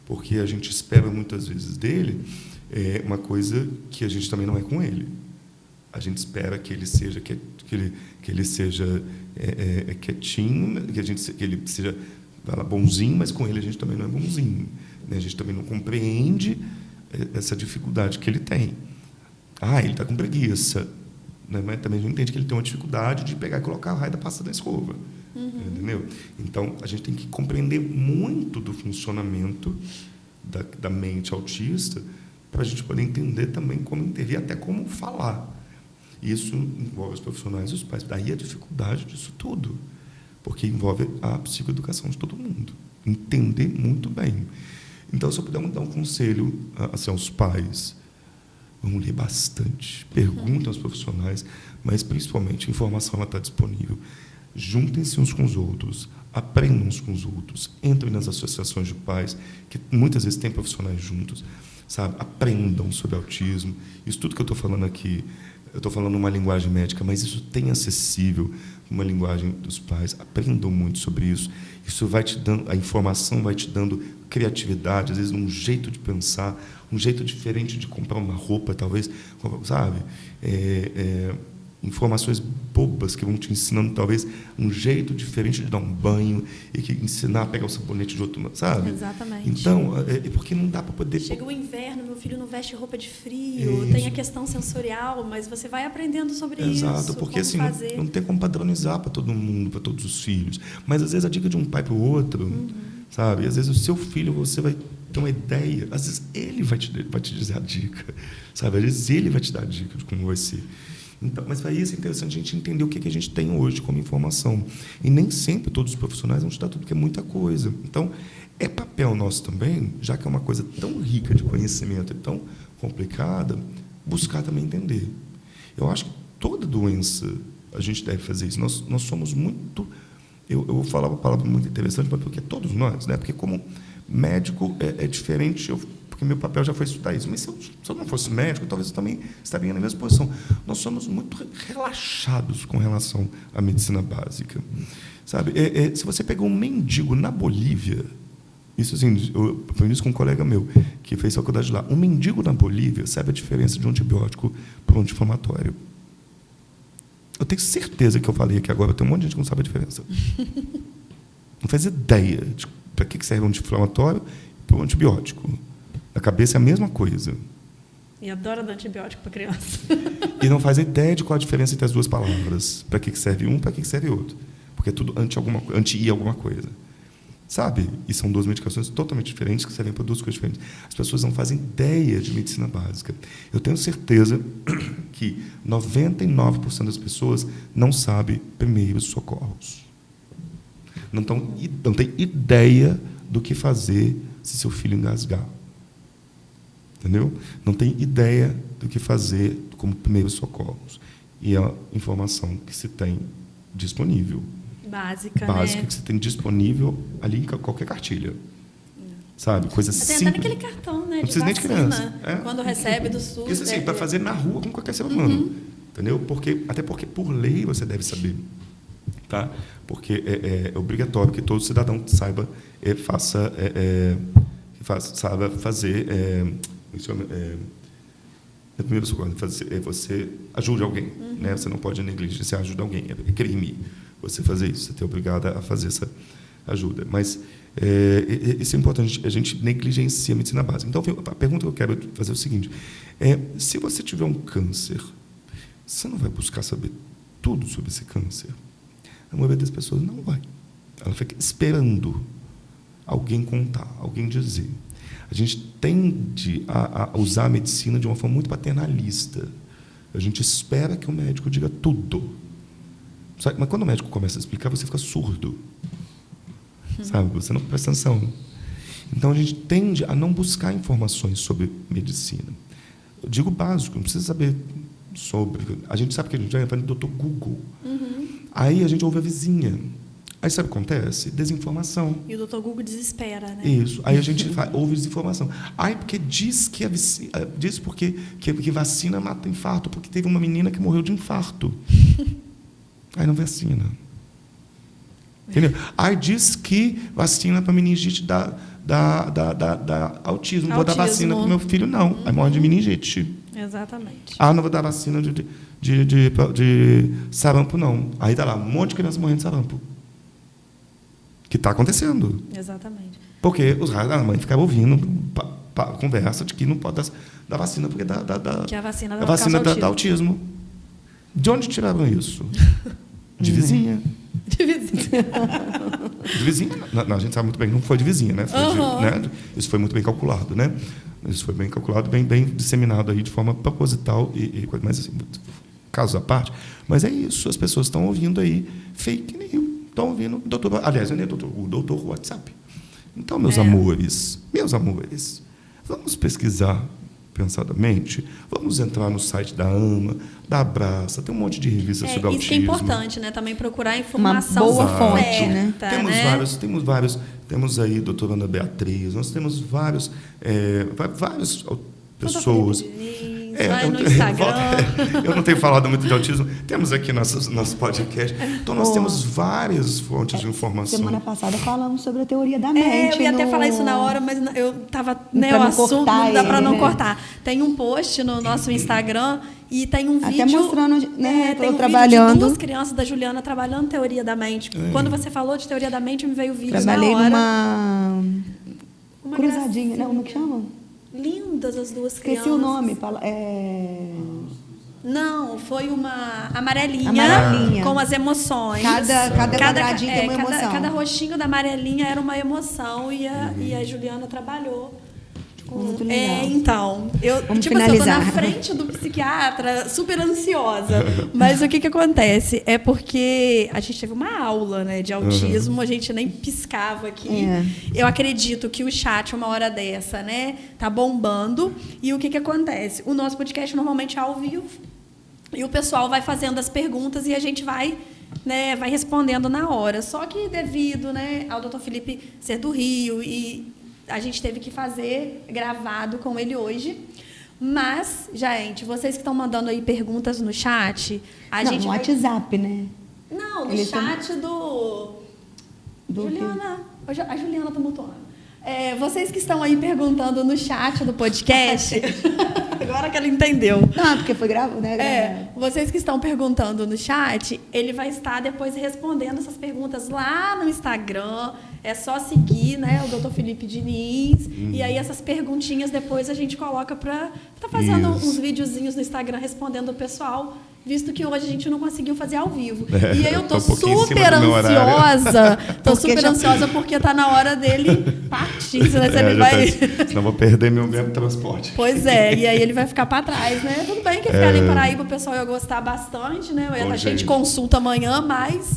porque a gente espera muitas vezes dele uma coisa que a gente também não é com ele. A gente espera que ele seja quietinho, que ele seja bonzinho, mas com ele a gente também não é bonzinho, né? A gente também não compreende essa dificuldade que ele tem. Ele está com preguiça, né? Mas também não entende que ele tem uma dificuldade de pegar e colocar o raio da pasta da escova. Entendeu? Então, a gente tem que compreender muito do funcionamento da mente autista para a gente poder entender também como intervir, até como falar. Isso envolve os profissionais e os pais. Daí a dificuldade disso tudo, porque envolve a psicoeducação de todo mundo. Entender muito bem. Então, se eu puder dar um conselho assim, aos pais, vamos ler bastante, perguntem aos profissionais, mas, principalmente, a informação está disponível. Juntem-se uns com os outros, aprendam uns com os outros, entrem nas associações de pais, que muitas vezes têm profissionais juntos, sabe? Aprendam sobre autismo. Isso tudo que eu estou falando aqui, eu estou falando uma linguagem médica, mas isso tem acessível uma linguagem dos pais. Aprendam muito sobre isso. Isso vai te dando, a informação vai te dando criatividade, às vezes um jeito de pensar, um jeito diferente de comprar uma roupa, talvez, sabe? Informações bobas que vão te ensinando, talvez, um jeito diferente de dar um banho e que ensinar a pegar o sabonete de outro, sabe? Exatamente. Então, porque não dá para poder... Chega o inverno, meu filho não veste roupa de frio, tem a questão sensorial, mas você vai aprendendo sobre isso. Exato, porque assim, não tem como padronizar para todo mundo, para todos os filhos. Mas, às vezes, a dica de um pai para o outro, sabe? Às vezes, o seu filho, você vai ter uma ideia, às vezes, ele vai te dizer a dica, sabe? Às vezes, ele vai te dar a dica de como vai ser. Então, mas aí é interessante a gente entender o que a gente tem hoje como informação. E nem sempre todos os profissionais vão te dar tudo, porque é muita coisa. Então, é papel nosso também, já que é uma coisa tão rica de conhecimento e tão complicada, buscar também entender. Eu acho que toda doença a gente deve fazer isso. Nós somos muito eu vou falar uma palavra muito interessante, porque todos nós, né? Porque como médico é diferente, porque meu papel já foi estudar isso. Mas se eu não fosse médico, talvez eu também estaria na mesma posição. Nós somos muito relaxados com relação à medicina básica. Sabe? Se você pegar um mendigo na Bolívia, isso assim, eu aprendi isso com um colega meu, que fez faculdade lá. Um mendigo na Bolívia sabe a diferença de um antibiótico para um anti-inflamatório. Eu tenho certeza que eu falei aqui agora, tem um monte de gente que não sabe a diferença. Não faz ideia de para que serve um anti-inflamatório e para um antibiótico. Na cabeça é a mesma coisa. E adora dar antibiótico para criança. E não faz ideia de qual a diferença entre as duas palavras. Para que serve um, para que serve outro. Porque é tudo anti-I alguma coisa. Sabe? E são duas medicações totalmente diferentes que servem para duas coisas diferentes. As pessoas não fazem ideia de medicina básica. Eu tenho certeza que 99% das pessoas não sabem primeiros socorros. Não tem ideia do que fazer se seu filho engasgar. Entendeu? Não tem ideia do que fazer como primeiros socorros. E é a informação que se tem disponível. Básica, né? Que você tem disponível ali em qualquer cartilha. Sabe? Coisa simples. Até naquele cartão, né? Não precisa nem de criança. Quando recebe do SUS. Isso assim, para fazer na rua com qualquer ser humano. Entendeu? Até porque, por lei, você deve saber. Tá? Porque é obrigatório que todo cidadão saiba, saiba fazer... primeiro socorro, você ajude alguém. Né? Você não pode negligenciar, ajuda alguém. É crime você fazer isso. Você é obrigado a fazer essa ajuda. Mas isso é importante. A gente negligencia a medicina básica. Então, a pergunta que eu quero fazer é o seguinte. Se você tiver um câncer, você não vai buscar saber tudo sobre esse câncer? A maioria das pessoas não vai. Ela fica esperando alguém contar, alguém dizer. A gente tende a usar a medicina de uma forma muito paternalista. A gente espera que o médico diga tudo. Sabe? Mas quando o médico começa a explicar, você fica surdo. Sabe? Você não presta atenção. Então, a gente tende a não buscar informações sobre medicina. Eu digo básico, não precisa saber sobre... A gente sabe que a gente vai no Dr. Google. Aí a gente ouve a vizinha. Aí sabe o que acontece? Desinformação. E o Dr. Google desespera, né? Isso. Aí a gente ouve desinformação. Porque diz que diz que vacina mata infarto, porque teve uma menina que morreu de infarto. Aí não vacina. Entendeu? Aí diz que vacina para meningite dá autismo. Não vou dar vacina para o meu filho, não. Aí morre de meningite. Exatamente. Não vou dar vacina de sarampo, não. Aí está lá, um monte de criança morrendo de sarampo. Que está acontecendo. Exatamente. Porque a mãe ficava ouvindo conversa de que não pode dar vacina, porque que a vacina dá autismo. De onde tiraram isso? De vizinha. De vizinha. De vizinha. Não, a gente sabe muito bem que não foi de vizinha, né? Né? Isso foi muito bem calculado, né? Isso foi bem calculado, bem disseminado aí de forma proposital mas assim, casos à parte. Mas é isso, as pessoas estão ouvindo aí fake news, estão ouvindo aliás, não é o doutor WhatsApp. Então, meus amores, vamos pesquisar pensadamente, vamos entrar no site da AMA, da Abraça, tem um monte de revistas sobre autismo. Isso que é importante, né? Também procurar informação. Uma boa fonte, né? Temos vários, temos aí a doutora Ana Beatriz, nós temos várias pessoas. Vai no Instagram. Eu não tenho falado muito de autismo. Temos aqui nosso podcast. Então, nós temos várias fontes de informação. Semana passada falamos sobre a teoria da mente. Eu ia até falar isso na hora, mas eu estava... o assunto não dá para não cortar. Tem um post no nosso Instagram e tem um vídeo... Até mostrando, né? Tem um trabalhando. vídeo de 2 crianças da Juliana trabalhando teoria da mente. Quando você falou de teoria da mente, me veio o vídeo Trabalhei na hora. Numa cruzadinha. Não, como é que chama? Lindas as 2 crianças. Esqueci o nome. Não, foi uma amarelinha com as emoções. Cada quadradinho tem uma emoção. Cada roxinho da amarelinha era uma emoção e a Juliana trabalhou. Muito legal. Então, eu Vamos tipo assim, eu tô finalizar. na frente do psiquiatra, super ansiosa. Mas o que acontece? É porque a gente teve uma aula, né, de autismo, a gente nem piscava aqui. Eu acredito que o chat, uma hora dessa, né, tá bombando. E o que acontece? O nosso podcast normalmente é ao vivo. E o pessoal vai fazendo as perguntas e a gente vai né, vai respondendo na hora. Só que devido, né, ao Dr. Felipe ser do Rio e a gente teve que fazer gravado com ele hoje. Mas, gente, vocês que estão mandando aí perguntas no chat, no WhatsApp, né? Não, no chat do Juliana. A Juliana tá mutuando. Vocês que estão aí perguntando no chat do podcast, agora que ela entendeu. Não, porque foi gravado, né? Vocês que estão perguntando no chat, ele vai estar depois respondendo essas perguntas lá no Instagram. É só seguir, né, o Dr. Felipe Diniz. E aí essas perguntinhas depois a gente coloca para estar fazendo uns videozinhos no Instagram respondendo o pessoal, visto que hoje a gente não conseguiu fazer ao vivo. E aí eu tô super ansiosa. Tô super ansiosa porque tá na hora dele partir. Senão ele vai... Senão eu vou perder meu mesmo transporte. Pois é, e aí ele vai ficar para trás, né? Tudo bem que ficar em Paraíba o pessoal ia gostar bastante, né? A gente consulta amanhã, mas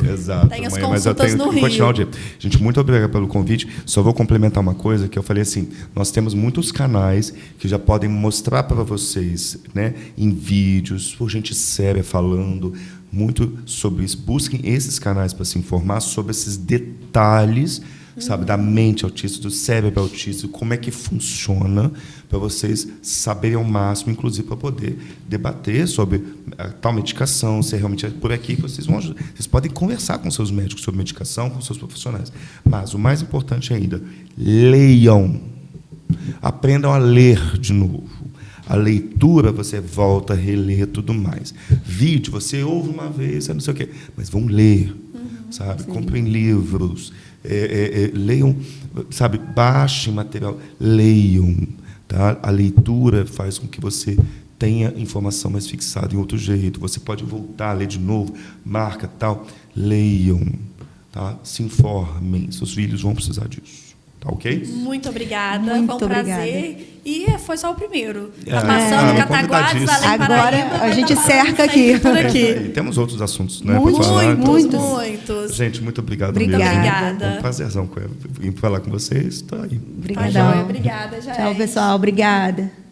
tem as consultas no Rio. Continuar o dia. Gente, muito obrigado pelo convite. Só vou complementar uma coisa que eu falei assim, nós temos muitos canais que já podem mostrar para vocês, né, em vídeos, por gente séria falando muito sobre isso. Busquem esses canais para se informar sobre esses detalhes, sabe, da mente autista, do cérebro autista, como é que funciona, para vocês saberem ao máximo, inclusive para poder debater sobre a tal medicação, se realmente é por aqui que vocês vão ajudar. Vocês podem conversar com seus médicos sobre medicação, com seus profissionais. Mas o mais importante ainda, leiam. Aprendam a ler de novo. A leitura, você volta a reler tudo mais. Vídeo, você ouve uma vez, não sei o quê, mas vão ler, sabe? Sim. Comprem livros, leiam, sabe? Baixem material, leiam. Tá? A leitura faz com que você tenha informação mais fixada em outro jeito. Você pode voltar a ler de novo, marca, tal. Leiam, tá? Se informem, seus filhos vão precisar disso. Tá ok? Muito obrigada, muito foi um obrigada. prazer. E foi só o primeiro. Tá passando Cataguases, além Agora a gente cerca aqui. Por aqui. E temos outros assuntos, né? Muitos. Gente, muito obrigado. Obrigada. É um prazerzão em falar com vocês. Tá aí. Obrigada. Obrigada, Jair. Tchau, pessoal. Obrigada.